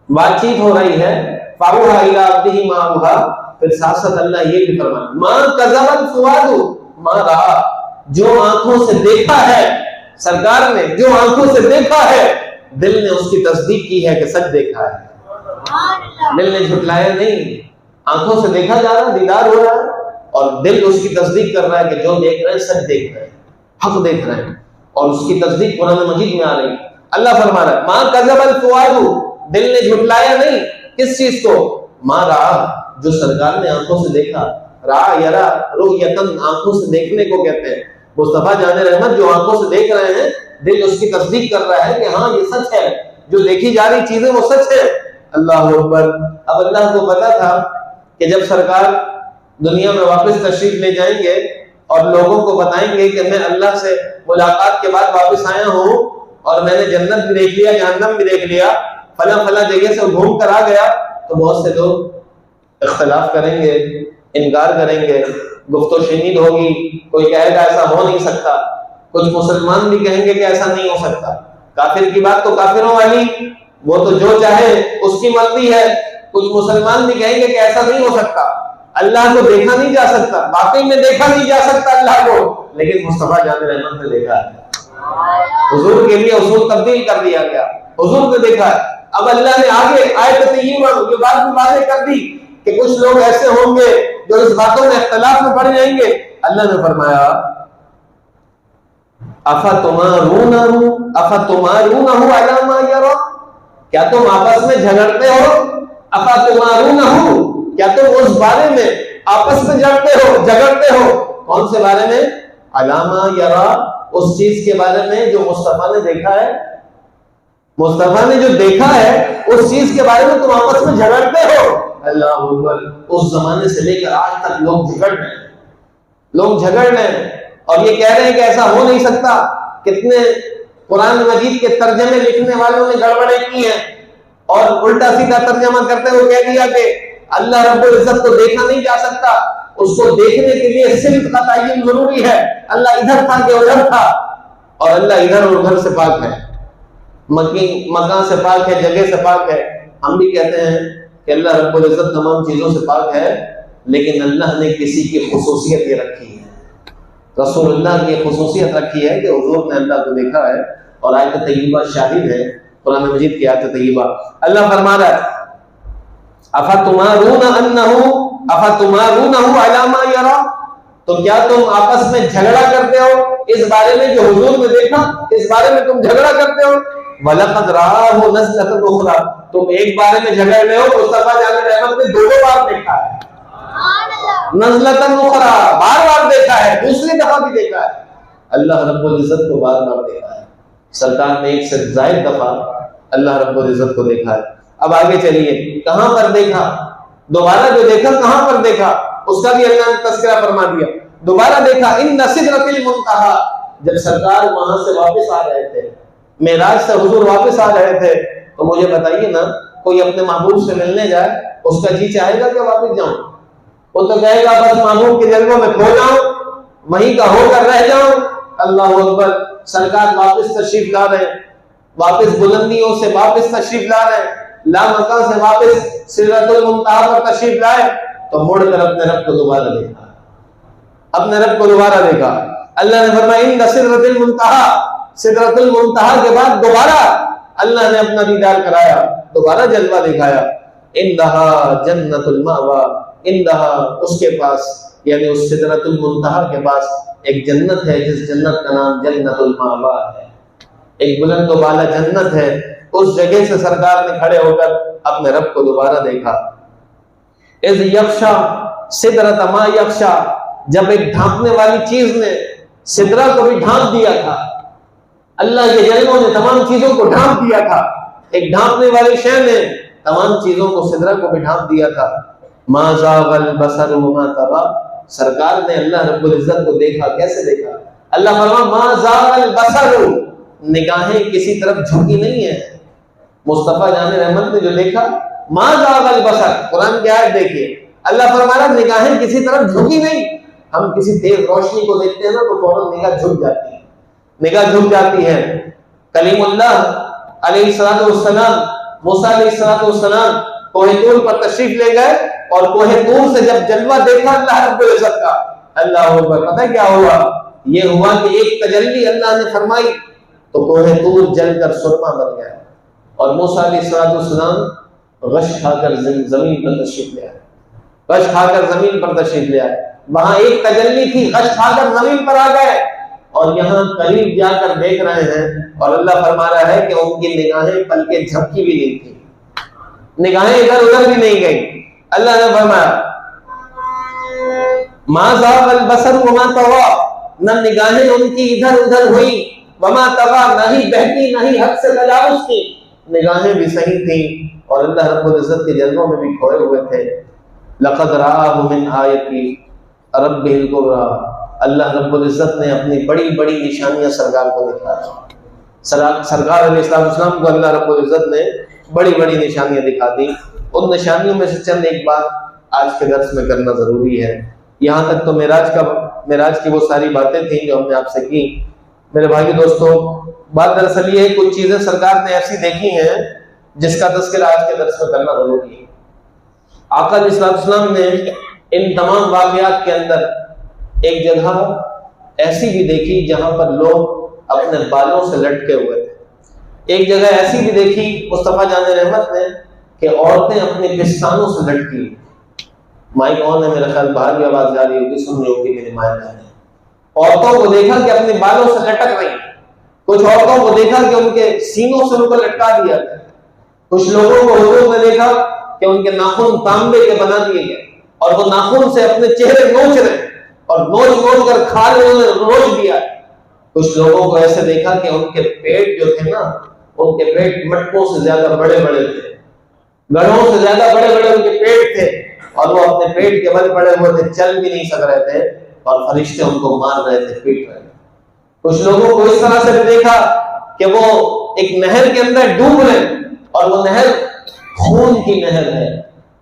بات چیت ہو رہی ہے. فاوحیٰ الی عبدہ ما اوحیٰ، پھر ساتھ ساتھ اللہ یہ بھی فرمایا ما کذب الفؤاد ما رأیٰ، جو آنکھوں سے دیکھا ہے، سرکار نے جو آنکھوں سے دیکھا ہے، دل نے اس کی تصدیق کی ہے کہ سچ دیکھا ہے. دل نے جھٹلایا نہیں، آنکھوں سے دیکھا جا رہا، دیدار ہو رہا ہے، اور دل اس کی تصدیق کر رہا ہے کہ جو دیکھ رہے ہیں سچ دیکھ رہے ہیں، حق دیکھ رہے ہیں، اور اس کی تصدیق قرآن مجید میں آ رہی ہے. اللہ فرما رہا ہے ما کذب الفؤاد، دل نے جھٹلایا نہیں. کس چیز کو؟ ما رأیٰ، جو سرکار نے آنکھوں سے دیکھا. رأیٰ یرا رؤیتاً، آنکھوں سے دیکھنے کو کہتے ہیں. مصطفیٰ جان رحمت جو آنکھوں سے دیکھ رہے ہیں، دل اس کی تصدیق کر رہا ہے کہ ہاں یہ سچ ہے، جو دیکھی جا رہی چیزیں وہ سچ ہے. اللہ اکبر. اب اللہ کو پتا تھا کہ جب سرکار دنیا میں واپس تشریف لے جائیں گے اور لوگوں کو بتائیں گے کہ میں اللہ سے ملاقات کے بعد واپس آیا ہوں اور میں نے جنت بھی دیکھ لیا، جہنم بھی دیکھ لیا، فلاں فلاں جگہ سے گھوم کر آ گیا، تو بہت سے لوگ اختلاف کریں گے، انکار کریں گے، گفت و شنید ہوگی. کوئی کہے گا ایسا ہو نہیں سکتا، کچھ مسلمان بھی کہیں گے کہ ایسا نہیں ہو سکتا. کافر کی بات تو کافروں والی، وہ تو جو چاہے اس کی مرضی ہے. کچھ مسلمان بھی کہیں گے کہ ایسا نہیں ہو سکتا، اللہ کو دیکھا نہیں جا سکتا. واقعی میں دیکھا نہیں جا سکتا اللہ کو، لیکن مصطفیٰ جان رحمت نے دیکھا ہے. حضور کے لیے اصول تبدیل کر دیا گیا، حضور نے دیکھا ہے. اب اللہ نے آگے آیت طیبہ یہ بات بھی واضح کر دی کہ کچھ لوگ ایسے ہوں گے جو اس باتوں میں اختلاف میں پڑ جائیں گے. اللہ نے فرمایا افتمارونہ علی ما یرا، کیا تم آپس میں جھگڑتے ہو؟ افتمارونہ، کیا تم اس بارے میں آپس میں جھگڑتے ہو؟ کون سے بارے میں؟ علی ما یرا، اس چیز کے بارے میں جو مصطفیٰ نے دیکھا ہے. مصطفیٰ نے جو دیکھا ہے اس چیز کے بارے میں تم آپس میں جھگڑتے ہو. اللہ اکبر. اس زمانے سے لے کر آج تک لوگ جھگڑ رہے ہیں اور یہ کہہ رہے ہیں کہ ایسا ہو نہیں سکتا. کتنے قرآن مجید کے ترجمے لکھنے والوں نے گڑبڑیں کی ہیں اور الٹا سیدھا ترجمہ کرتے ہوئے کہہ دیا کہ اللہ رب العزت کو دیکھا نہیں جا سکتا، اس کو دیکھنے کے لیے صرف کا تعین ضروری ہے. اللہ ادھر تھا کہ ادھر تھا، اور اللہ ادھر اور ادھر سے پاک ہے، مکان سے پاک ہے، جگہ سے پاک ہے. ہم بھی کہتے ہیں کہ اللہ رب العزت تمام چیزوں سے پاک ہے، لیکن اللہ نے کسی کی خصوصیت یہ رکھی ہے، رسول اللہ کی خصوصیت رکھی ہے کہ حضور نے اللہ کو دیکھا ہے. اور آیت طیبہ شاہد ہے، قرآن مجید کی آیت طیبہ. اللہ فرما رہا ہے افتمارونہ علی ما یرا، تو کیا تم آپس میں جھگڑا کرتے ہو اس بارے میں جو حضور نے دیکھا، اس بارے میں تم جھگڑا کرتے ہو. وَلَقَدْ رَآهُ نَزْلَةً أُخْرَىٰ، تم ایک بارے میں جھگڑ رہے ہو، مصطفیٰ جان رحمت نے دو بار دیکھا ہے. نزلۃ اخرى، بار بار دیکھا ہے، دوسری دفعہ بھی دیکھا ہے. اللہ رب العزت کو بار بار دیکھا ہے. سرکار نے ایک سے زائد دفعہ اللہ رب العزت کو دیکھا ہے. اب آگے چلیے، کہاں پر دیکھا؟ دوبارہ جو دیکھا کہاں پر دیکھا اس کا بھی اللہ نے تذکرہ فرما دیا. دوبارہ دیکھا ان سدرۃ المنتہا، جب سرکار وہاں سے واپس آ رہے تھے، معراج سے حضور واپس آ رہے تھے، تو مجھے بتائیے نا، کوئی اپنے محبوب سے ملنے جائے اس کا جی چاہے گا کہ واپس جاؤں؟ وہ تو کہے گا بس محبوب کے جلووں میں کھو جاؤں، وہیں کا ہو کر رہ جاؤں. اللہ اکبر. سرکار واپس تشریف لا رہے ہیں، واپس بلندیوں سے واپس تشریف لا رہے ہیں، لامکان سے واپس سدرۃ المنتہا پر تشریف لائے، تو مڑ کر اپنے رب کو دوبارہ دیکھا. اپنے رب کو دوبارہ دیکھا. اللہ نے فرمایا عند سدرۃ المنتہا، سدرۃ المنتہا کے بعد دوبارہ اللہ نے اپنا دیدار کرایا، دوبارہ جلوہ دکھایا. عندہا جنت المأویٰ، عندہا اس کے پاس یعنی اس سدرۃ المنتہا کے پاس ایک جنت ہے جس جنت کا نام جنت المأویٰ ہے، ایک بلند و بالا جنت ہے. اس جگہ سے سرکار نے کھڑے ہو کر اپنے رب کو دوبارہ دیکھا. اذ یغشا سدرۃ ما یغشا، جب ایک ڈھانپنے والی چیز نے سدرہ کو بھی ڈھانپ دیا تھا. اللہ کے جلووں نے تمام چیزوں کو ڈھانپ دیا تھا، ایک ڈھانپنے والی شے نے تمام چیزوں کو سدرہ کو بھی ڈھانپ دیا تھا. ما زاغ البصر وما طغى، سرکار نے اللہ رب العزت کو دیکھا. کیسے دیکھا؟ اللہ فرما ما زاغ البصر، نگاہیں کسی طرف جھکی نہیں ہے. مصطفیٰ جان رحمت نے جو دیکھا ما زاغ البصر، قرآن کی آیت دیکھیے، اللہ فرما رہا نگاہیں کسی طرف جھکی نہیں. ہم کسی تیز روشنی کو دیکھتے ہیں نا تو فوراً نگاہ جھک جاتی ہے، نگاہ جھک جاتی ہے. کلیم اللہ علیہ الصلوۃ والسلام، موسیٰ علیہ الصلوۃ والسلام کوہ طور پر تشریف لے گئے اور کوہ طور سے جب جلوہ دیکھا اللہ رب العزت کا، اللہ اکبر، پتہ کیا ہوا؟ یہ ہوا کہ ایک تجلی اللہ نے فرمائی تو کوہ طور جل کر سرما بن گیا اور موسیٰ علیہ الصلوۃ والسلام غش کھا کر زمین پر تشریف لے آئے، غش کھا کر زمین پر تشریف لے آئے. وہاں ایک تجلی تھی، غش کھا کر زمین پر آ گئے اور یہاں قریب جا کر دیکھ رہے ہیں اور اللہ فرما رہا ہے کہ ان کی نگاہیں پلکیں جھپکی بھی نہیں تھی، نگاہیں ادھر ادھر بھی نہیں گئی. اللہ نے فرمایا ما زاغ البصر وما طغى، نہ نگاہیں ان کی ادھر ادھر ہوئی، وما طغى، نہ ہی بہتی نہ ہی حد سے تجاوز کی، نگاہیں بھی صحیح تھیں اور اللہ رب العزت کے جلووں میں بھی کھوئے ہوئے تھے. لقد رآہ من آیتی ربہ الکبریٰ، اللہ رب العزت نے اپنی بڑی بڑی نشانیاں سرکار کو دکھا دی. سرکار علیہ السلام کو اللہ رب العزت نے بڑی بڑی نشانیاں دکھا دی. ان نشانیوں میں سے چند ایک بات آج کے درس میں کرنا ضروری ہے. یہاں تک تو معراج کی وہ ساری باتیں تھیں جو ہم نے آپ سے کی. میرے بھائی دوستوں، بات دراصل یہ ہے کچھ چیزیں سرکار نے ایسی دیکھی ہیں جس کا تذکرہ آج کے درس میں کرنا ضروری ہے. آقا علیہ السلام نے ان تمام واقعات کے اندر ایک جگہ ایسی بھی دیکھی جہاں پر لوگ اپنے بالوں سے لٹکے ہوئے تھے. ایک جگہ ایسی بھی دیکھی مصطفیٰ جان رحمت نے کہ عورتیں اپنے پستانوں سے لٹکی. مائک آن ہے میرا خیال، باہر بھی آواز جا رہی ہوگی، سن رہی ہوگی میری مائیں بہنیں. عورتوں کو دیکھا کہ اپنے بالوں سے لٹک رہی، کچھ عورتوں کو دیکھا کہ ان کے سینوں سے ان کو لٹکا دیا گیا، کچھ لوگوں کو حضور نے دیکھا کہ ان کے ناخن تانبے کے بنا دیے گئے اور وہ ناخن سے اپنے چہرے نوچ رہے اور نوچ کر کھال انہوں نے نوچ دیا. کچھ لوگوں کو ایسے دیکھا کہ ان کے پیٹ جو تھے نا، ان کے پیٹ مٹکوں سے زیادہ بڑے بڑے تھے، گڑھوں سے زیادہ بڑے بڑے ان کے پیٹ تھے اور وہ اپنے پیٹ کے بل پڑے ہوئے تھے، چل بھی نہیں سک رہے تھے اور فرشتے ان کو مار رہے تھے، پیٹ رہے تھے. کچھ لوگوں کو اس طرح سے بھی دیکھا کہ وہ ایک نہر کے اندر ڈوب رہے اور وہ نہر خون کی نہر ہے،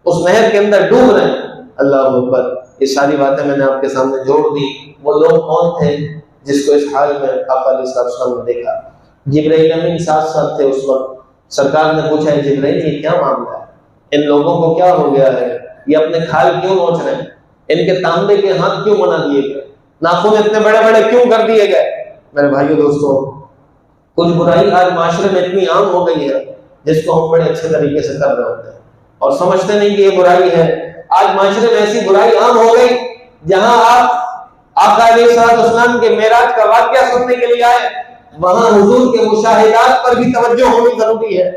اس نہر کے اندر ڈوب رہے ہیں. اللہ اکبر. یہ ساری باتیں میں نے آپ کے سامنے جوڑ دی. وہ لوگ کون تھے جس کو اس حال میں آقا علیہ السلام نے دیکھا؟ جبرائیل امین ساتھ ساتھ تھے اس وقت. سرکار نے پوچھا ہے جبرائیل یہ کیا معاملہ ہے؟ ان لوگوں کو کیا ہو گیا ہے؟ یہ اپنے کھال کیوں نوچ رہے ہیں؟ ان کے تانبے کے ہاتھ کیوں بنا دیے گئے؟ ناخن اتنے بڑے بڑے کیوں کر دیے گئے؟ میرے بھائیو دوستو، کچھ برائی آج معاشرے میں اتنی عام ہو گئی ہے جس کو ہم بڑے اچھے طریقے سے کر رہے ہوتے ہیں اور سمجھتے نہیں کہ یہ برائی ہے. آج معاشرے میں ایسی برائی عام ہو گئی جہاں آپ آقا علیہ السلام کے معراج کا واقعہ سننے کے لیے آئے، وہاں حضور کے مشاہدات پر بھی توجہ ہونی ضروری ہے.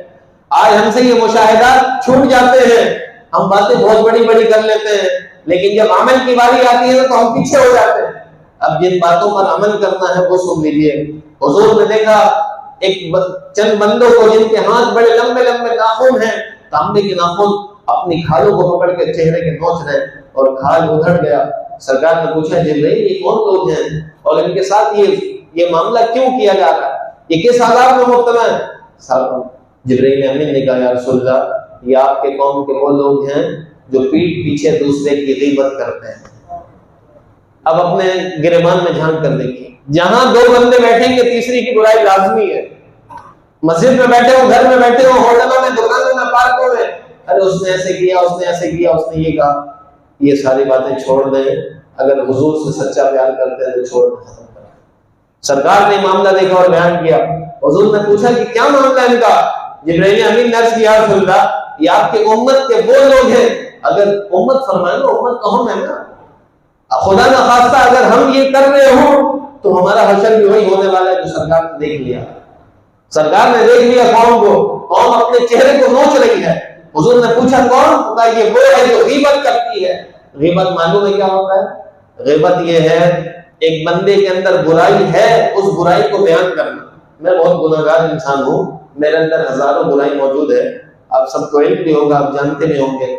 آج ہم سے یہ مشاہدات چھوٹ جاتے ہیں، ہم باتیں بہت بڑی بڑی کر لیتے ہیں، لیکن جب عمل کی باری آتی ہے تو ہم پیچھے ہو جاتے ہیں. اب جن باتوں پر عمل کرنا ہے وہ سن لیجیے. حضور نے دیکھا ایک چند بندوں کو جن کے ہاتھ بڑے لمبے لمبے ناخن ہیں، تانبے کے ناخن، اپنی کھالوں کو پکڑ کے چہرے کے نوچ رہے اور کھال ادھڑ گیا. سرکار نے پوچھا جبرائیل یہ کون لوگ ہیں اور ان کے ساتھ یہ معاملہ کیوں کیا جا رہا ہے، یہ کس حالات میں مبتلا ہے؟ جبرائیل امین نے کہا یا رسول اللہ یہ آپ کے قوم کے وہ لوگ ہیں جو پیٹھ پیچھے دوسرے کی غیبت کرتے ہیں. اب اپنے گریبان میں جھانک کر دیکھیے، جہاں دو بندے بیٹھیں گے تیسری کی برائی لازمی ہے. مسجد میں بیٹھے ہو، گھر میں بیٹھے ہو، ہوٹلوں میں، دکانوں میں، پارکوں میں، ارے اس نے ایسے کیا، اس نے ایسے کیا، اس نے یہ کہا، یہ ساری باتیں چھوڑ دیں. اگر حضور سے سچا پیار کرتے ہیں تو چھوڑ ختم کر۔ سرکار نے معاملہ دیکھا اور بیان کیا۔ حضور نے پوچھا کہ کیا معاملہ ہے ان کا؟ جبرائیل امین نے عرض کیا یا رسول اللہ، یہ آپ کے امت کے وہ لوگ ہیں، اگر امت فرمائے نا، امت تو ہم ہے نا، خدا نہ خواستہ اگر ہم یہ کر رہے ہوں تو ہمارا حشر بھی وہی ہونے والا ہے جو سرکار نے دیکھ لیا۔ سرکار نے دیکھ لیا قوم کو، قوم اپنے چہرے کو نوچ رہی ہے۔ حضور نے پوچھا کون؟ کہا یہ وہ ہے جو غیبت کرتی ہے۔ غیبت معلوم ہے کیا ہوتا ہے؟ غیبت یہ ہے ایک بندے کے اندر برائی ہے، اس برائی کو بیان کرنا۔ میں بہت گناہگار انسان ہوں، میرے اندر ہزاروں برائی موجود ہے، آپ سب کو علم بھی ہوگا، آپ جانتے بھی ہوں گے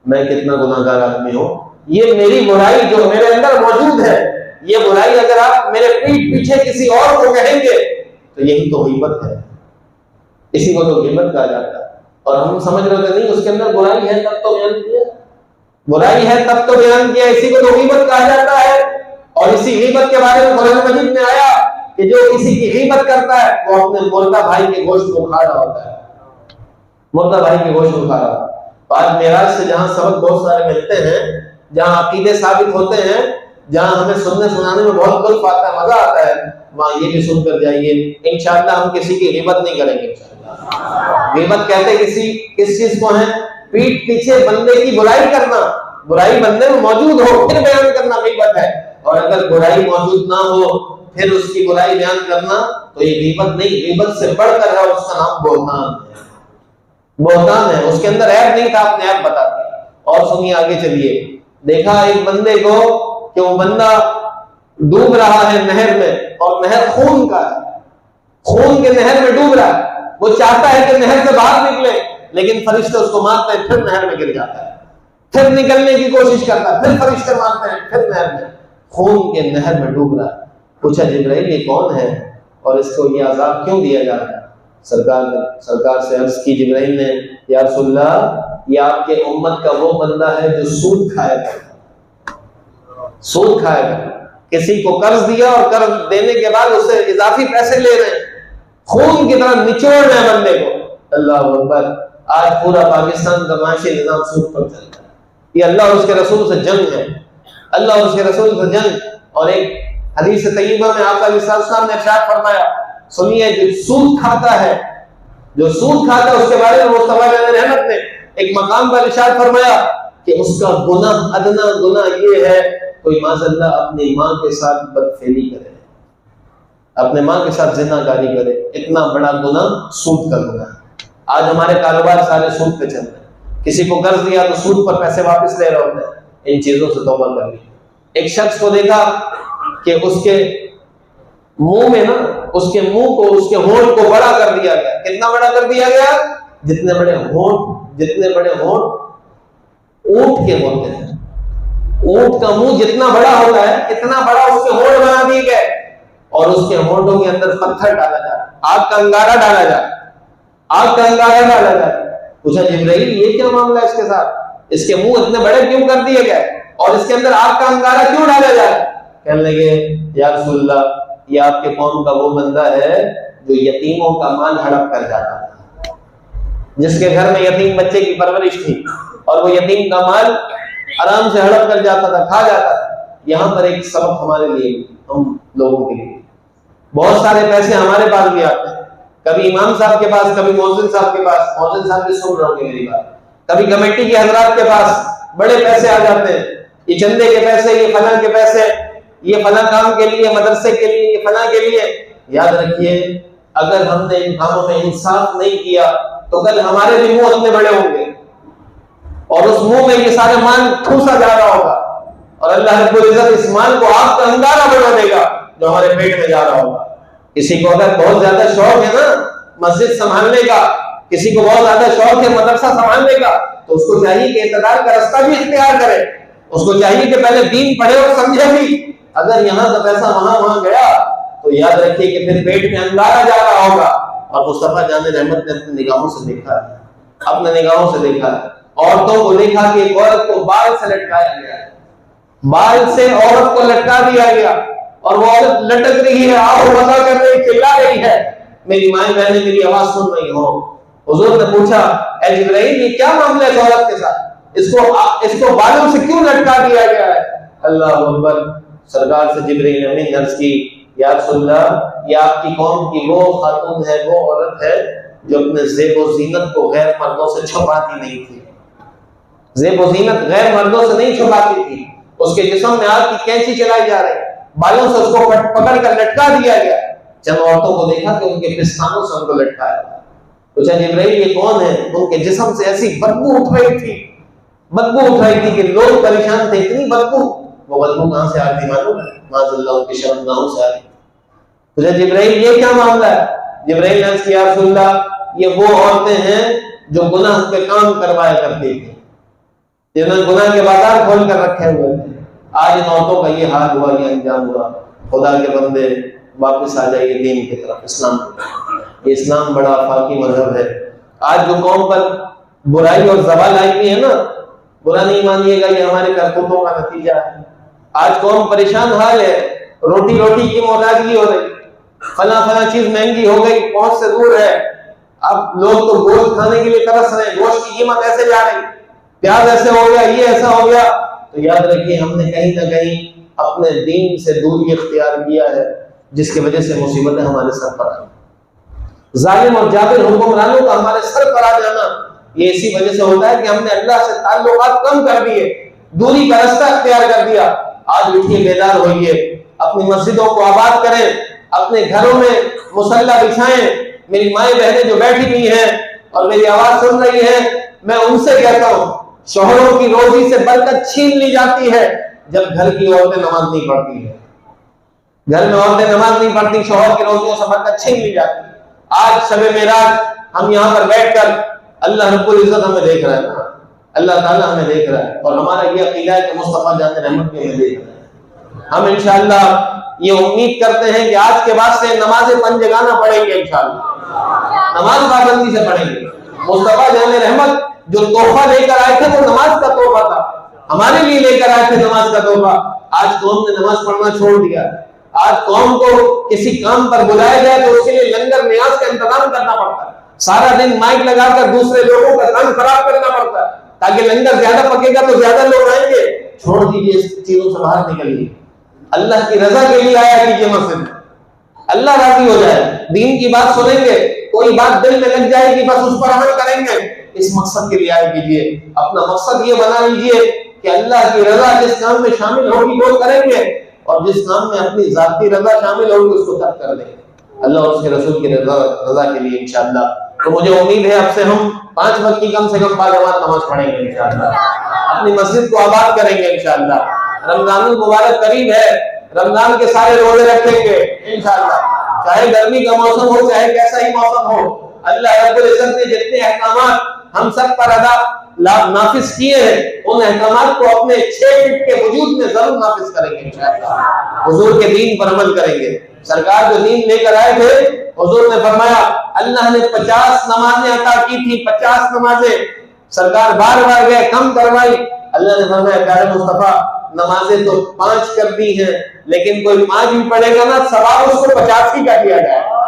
میں کتنا گناہگار آدمی ہوں۔ یہ میری برائی جو میرے اندر موجود ہے، یہ برائی اگر آپ میرے پیٹھ پیچھے کسی اور کو کہیں گے تو یہی تو غیبت ہے، اسی کو تو غیبت کہا جاتا ہے۔ اور ہم سمجھ رہے تھے نہیں، اس کے اندر برائی ہے تب تو بیان کیا، برائی ہے تب تو بیان کیا، اسی کو تو غیبت کہا جاتا ہے۔ اور اسی غیبت کے بارے میں قرآن مجید میں آیا کہ جو کسی کی غیبت کرتا ہے وہ اپنے مردہ بھائی کے گوشت کو کھا رہا ہوتا ہے، مردہ بھائی کے گوشت کو کھا رہا ہوتا ہے۔ آج معراج سے جہاں سبق بہت سارے ملتے ہیں، جہاں عقیدے ثابت ہوتے ہیں، جہاں ہمیں سننے سنانے میں بہت لطف آتا ہے، مزہ آتا ہے، وہاں یہ بھی سن کر جائیے۔ انشاءاللہ ہم کسی کی غیبت نہیں کریں گے انشاءاللہ۔ غیبت کہتے کس چیز کو ہے؟ پیٹھ پیچھے بندے کی برائی کرنا، برائی بندے میں موجود ہو پھر بیان کرنا غیبت ہے، اور اگر برائی موجود نہ ہو پھر اس کی برائی بیان کرنا تو یہ غیبت نہیں، غیبت سے بڑھ کر ہے، اس کا نام بہتان ہے۔ بہتان ہے، اس کے اندر عیب نہیں تھا، آپ نے عیب بتا دیا۔ اور سنیے آگے چلیے، دیکھا ایک بندے کو کہ وہ بندہ ڈوب رہا ہے نہر میں، اور نہر خون کا ہے، خون کے نہر میں ڈوب رہا ہے، وہ چاہتا ہے کہ نہر سے باہر نکلے، لیکن فرشتے اس کو مارتے ہیں، پھر نہر میں گر جاتا ہے، پھر نکلنے کی کوشش کرتا ہے، پھر فرشتے مارتے ہیں، پھر نہر میں، خون کے نہر میں ڈوب رہا ہے۔ پوچھا جبرائیل یہ کون ہے اور اس کو یہ عذاب کیوں دیا جا رہا ہے؟ سرکار سے عرض کی جبرائیل نے، یا رسول اللہ یہ آپ کے امت کا وہ بندہ ہے جو سود کھایا کرتا، سود کھایا کرتا، کسی کو قرض دیا اور قرض دینے کے بعد اس سے اضافی پیسے لے رہے ہیں، خون کی طرح نچوڑ رہے ہیں بندے کو۔ اللہ اکبر، آج پورا پاکستان کا معاشی نظام سود پر چلتا ہے، یہ اللہ اور اس کے رسول سے جنگ ہے، اللہ اور اس کے رسول سے جنگ۔ اور ایک حدیث طیبہ میں آقا علیہ السلام نے ارشاد فرمایا، سنیے، جو سود کھاتا ہے، جو سود کھاتا ہے، اس کے بارے میں مصطفیٰ علیہ رحمت نے ایک مقام پر ارشاد فرمایا کہ اس کا گناہ، ادنا گناہ یہ ہے، کوئی معاذ اللہ اپنی ماں کے ساتھ بدفعلی کرے، اپنے ماں کے ساتھ زنا کاری کرے، اتنا بڑا گناہ سود کا گناہ ہے۔ آج ہمارے کاروبار سارے سود پہ چل رہے ہیں، کسی کو قرض دیا تو سود پر پیسے واپس لے رہے ہوتے ہیں، ان چیزوں سے توبہ کر لی۔ ایک شخص کو دیکھا کہ اس کے منہ میں نا، اس کے منہ کو، اس کے ہونٹ کو بڑا کر دیا گیا۔ کتنا بڑا کر دیا گیا؟ جتنے بڑے ہونٹ اونٹ کے ہوتے ہیں، اونٹ کا منہ جتنا بڑا ہوتا ہے اتنا بڑا اس کے ہونٹ بنا دیے گئے، اور اس کے ہونٹوں کے اندر پتھر ڈالا جائے، آگ کا انگارہ ڈالا جائے، آگ کا انگارہ ڈالا جائے۔ پوچھا جبرائیل یہ کیا معاملہ ہے اس کے ساتھ؟ اس کے منہ اتنے بڑے کیوں کر دیے گئے اور اس کے اندر آگ کا انگارہ کیوں ڈالا جائے؟ کہنے لگے یا رسول اللہ یہ آپ کے قوم کا وہ بندہ ہے جو یتیموں کا مال ہڑپ کر جاتا تھا، جس کے گھر میں یتیم بچے کی پرورش تھی اور وہ یتیم کا مال آرام سے ہڑپ کر جاتا تھا، کھا جاتا تھا۔ یہاں پر ایک سبق ہمارے لیے، ہم لوگوں کے لیے، بہت سارے پیسے ہمارے پاس بھی آتے ہیں، کبھی امام صاحب کے پاس، کبھی مؤذن صاحب کے پاس، مؤذن صاحب بھی سن رہے ہوں گے میری بات، کبھی کمیٹی کے حضرات کے پاس بڑے پیسے آ جاتے ہیں، یہ چندے کے پیسے، یہ فلاں کے پیسے، یہ فلاں کام کے لیے، مدرسے کے لیے، یہ فلاں کے لیے۔ یاد رکھیے اگر ہم نے ان کاموں میں انصاف نہیں کیا تو کل ہمارے بھی منہ اتنے بڑے ہوں گے اور اس منہ میں یہ سارے مال ٹھوسا جا رہا ہوگا، اور اللہ رب العزت اس مال کو آپ کا انگارہ بنا دے گا جو ہمارے پیٹ میں جا رہا ہوگا۔ کسی کو اگر بہت زیادہ شوق ہے نا مسجد سنبھالنے کا، کسی کو بہت زیادہ شوق ہے مدرسہ سنبھالنے کا، تو اس کو چاہیے کہ اعتدال کا راستہ بھی اختیار کرے، اس کو چاہیے کہ پہلے دین پڑھے اور سمجھے بھی۔ اگر یہاں کا پیسہ وہاں گیا تو یاد رکھیے کہ پھر پیٹ میں انگارہ جا رہا ہوگا۔ اور مصطفیٰ جان رحمت نے اپنی نگاہوں سے دیکھا ہے، اپنے نگاہوں سے دیکھا ہے، عورتوں کو دیکھا کہ ایک عورت کو بال سے لٹکایا گیا ہے، بال سے عورت کو لٹکا دیا گیا اور وہ عورت لٹک رہی ہے، آہ وطا کر رہی، چلا رہی ہے، میری مائیں بہنیں میری آواز سن رہی ہو۔ حضور نے پوچھا اے جبرائیل یہ کیا معاملہ ہے اس عورت کے ساتھ، اس کو بالوں سے کیوں لٹکا دیا گیا ہے؟ اللہ اکبر. سرکار سے جبرائیل امین نے عرض کی یا رسول اللہ یہ آپ کی قوم کی وہ خاتون ہے، وہ عورت ہے جو اپنے زیب و زینت کو غیر مردوں سے چھپاتی نہیں تھی. زیب و زینت غیر مردوں سے نہیں چھپاتی تھی. اس کے جسم میں آگ کی کینچی چلائی جا رہی، بالوں سے اس کو پکڑ کر لٹکا دیا گیا. چند عورتوں کو دیکھا کہ ان کے پستانوں سے ان کو لٹکایا. پوچھا جبرائیل یہ کون ہے؟ ان کے جسم سے ایسی بدبو اٹھ رہی تھی، بدبو اٹھ رہی تھی کہ لوگ پریشان تھے. اتنی بدبو، وہ بدبو کہاں سے آ رہی معلوم ہے؟ معاذ اللہ ان کی شرمگاہوں سے آ رہی. پوچھا جبرائیل یہ کیا معاملہ ہے؟ جبرائیل نے عرض کیا یا رسول اللہ یہ وہ عورتیں ہیں جو گناہ پہ کام کروایا کرتی تھی، جنہوں نے گناہ کے بازار کھول کر رکھے ہوئے تھے. آج ان عورتوں کا یہ حال ہوا، یہ انجام ہوا. خدا کے بندے واپس آ جائیے دین کی طرف، اسلام کی طرف. یہ اسلام بڑا آفاقی مذہب ہے. آج جو قوم پر برائی اور زوال آئی ہوئی ہے نا، برا نہیں مانیے گا، یہ ہمارے کرتوتوں کا نتیجہ ہے. آج قوم پریشان حال ہے، روٹی کی محتاجگی ہو رہی، فلاں چیز مہنگی ہو گئی، پہنچ سے دور ہے. اب لوگ تو گوشت کھانے کے لیے ترس رہے ہیں، گوشت کی قیمت ایسے جا رہی، پیاز ایسے ہو گیا، یہ ایسا ہو گیا. تو یاد رکھیے ہم نے کہیں نہ کہیں اپنے دین سے دوری اختیار کیا ہے، جس کی وجہ سے مصیبتیں ہمارے سر پر آئی. ظالم اور جابر حکمرانوں کا ہمارے سر پر آ جانا یہ اسی وجہ سے ہوتا ہے کہ ہم نے اللہ سے تعلقات کم کر دیے، دوری کا رستہ اختیار کر دیا. آج اٹھیے، بیدار ہوئیے، اپنی مسجدوں کو آباد کریں، اپنے گھروں میں مصلی بچھائیں. میری مائیں بہنیں جو بیٹھی ہوئی ہیں اور میری آواز سن رہی ہیں، میں ان سے کہتا ہوں شوہروں کی روزی سے برکت چھین لی جاتی ہے جب گھر کی عورتیں نماز نہیں پڑھتی ہیں. گھر میں عورتیں نماز نہیں پڑھتی، شوہر کی روزیوں سے برکت چھین لی جاتی ہے. آج شب معراج ہم یہاں پر بیٹھ کر اللہ رب العزت ہمیں دیکھ رہا ہے، اللہ تعالیٰ ہمیں دیکھ رہا ہے، اور ہمارا یہ عقیدہ ہے کہ مصطفیٰ جان رحمت بھی ہمیں دیکھ رہا ہے. ہم انشاءاللہ یہ امید کرتے ہیں کہ آج کے بعد سے نمازیں پنجگانہ پڑھیں گے، انشاءاللہ نماز پابندی سے پڑھیں گے. مصطفیٰ جان رحمت جو تحفہ لے کر آئے تھے وہ نماز کا تحفہ تھا، ہمارے لیے لے کر آئے تھے نماز کا تحفہ. آج قوم نے نماز پڑھنا چھوڑ دیا. آج قوم کو کسی کام پر بلایا جائے تو اس کے لیے لنگر نیاز کا انتظام کرنا پڑتا ہے، سارا دن مائک لگا کر دوسرے لوگوں کا کام خراب کرنا پڑتا ہے تاکہ لنگر زیادہ پکے گا تو زیادہ لوگ آئیں گے. چھوڑ دیجیے اس چیزوں سے، باہر نکلیے. اللہ کی رضا کے لیے آیا کیجیے مسجد، اللہ راضی ہو جائے. دین کی بات سنیں گے، کوئی بات دل میں لگ جائے گی، بس اس پر عمل کریں گے. اس مقصد کے لیے آئے کیجیے. اپنا مقصد یہ بنا لیجیے کہ اللہ کی رضا جس کام میں شامل ہوگی وہ کریں گے، اور جس کام میں اپنی ذاتی رضا شامل ہوگی اس کو ترک کر دیں گے اللہ اور اس کے رسول کی رضا کے لیے انشاءاللہ. تو مجھے امید ہے اب سے ہم 5 وقت کی کم سے کم باجماعت نماز پڑھیں گے انشاءاللہ، اپنی مسجد کو آباد کریں گے انشاءاللہ. رمضان المبارک قریب ہے، رمضان کے سارے روزے رکھیں گے انشاءاللہ، چاہے گرمی کا موسم ہو چاہے کیسا ہی موسم ہو. اللہ رب العزت نے جتنے احکامات ہم سب پر نافذ کیے ہیں ان احکامات کو اپنے 6 فٹ کے وجود میں ضرور نافذ کریں گے انشاءاللہ. حضور کے دین پر عمل کریں گے. سرکار جو دین لے کر آئے تھے، حضور نے فرمایا اللہ نے 50 نمازیں عطا کی تھی، 50 نمازیں. سرکار بار بار گئے، کم کروائی. اللہ نے فرمایا پیارے مصطفیٰ نمازیں تو 5 کر دی ہیں، لیکن کوئی 5 بھی پڑھے گا نا ثواب اس کو 50 ہی کا دیا جائے گا،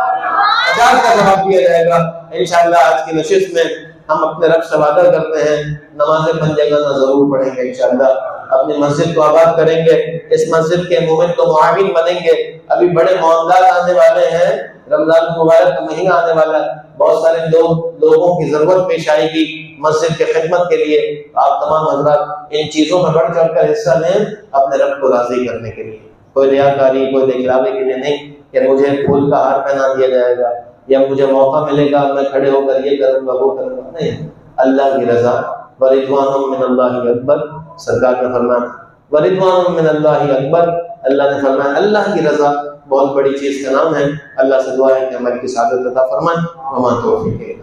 50 کا ثواب دیا جائے گا انشاءاللہ. آج کی نشست میں ہم اپنے رب سے وعدہ کرتے ہیں نمازیں پنجگانہ ضرور پڑھیں گے انشاءاللہ. اپنی مسجد کو آباد کریں گے، اس مسجد کے مومن کو معاون بنیں گے. ابھی بڑے معاملات آنے والے ہیں، رمضان مبارک کا مہینہ آنے والا ہے، بہت سارے لوگوں کی ضرورت پیش آئے گی مسجد کے خدمت کے لیے. آپ تمام حضرات ان چیزوں میں بڑھ چڑھ کر حصہ لیں اپنے رب کو راضی کرنے کے لیے. کوئی ریاکاری، کوئی دکھلاوے کے لیے نہیں کہ مجھے پھول کا ہار پہنا دیا جائے گا یا مجھے موقع ملے گا میں کھڑے ہو کر یہ کروں گا وہ کروں گا. نہیں، اللہ کی رضا ورضوان من اللہ اکبر. سرکار نے فرمایا ورضوان من اللہ اکبر. اللہ نے فرمایا اللہ کی رضا بہت بڑی چیز کا نام ہے. اللہ سے دعا ہے کہ ہماری سعادت عطا فرمائے. وما توفیق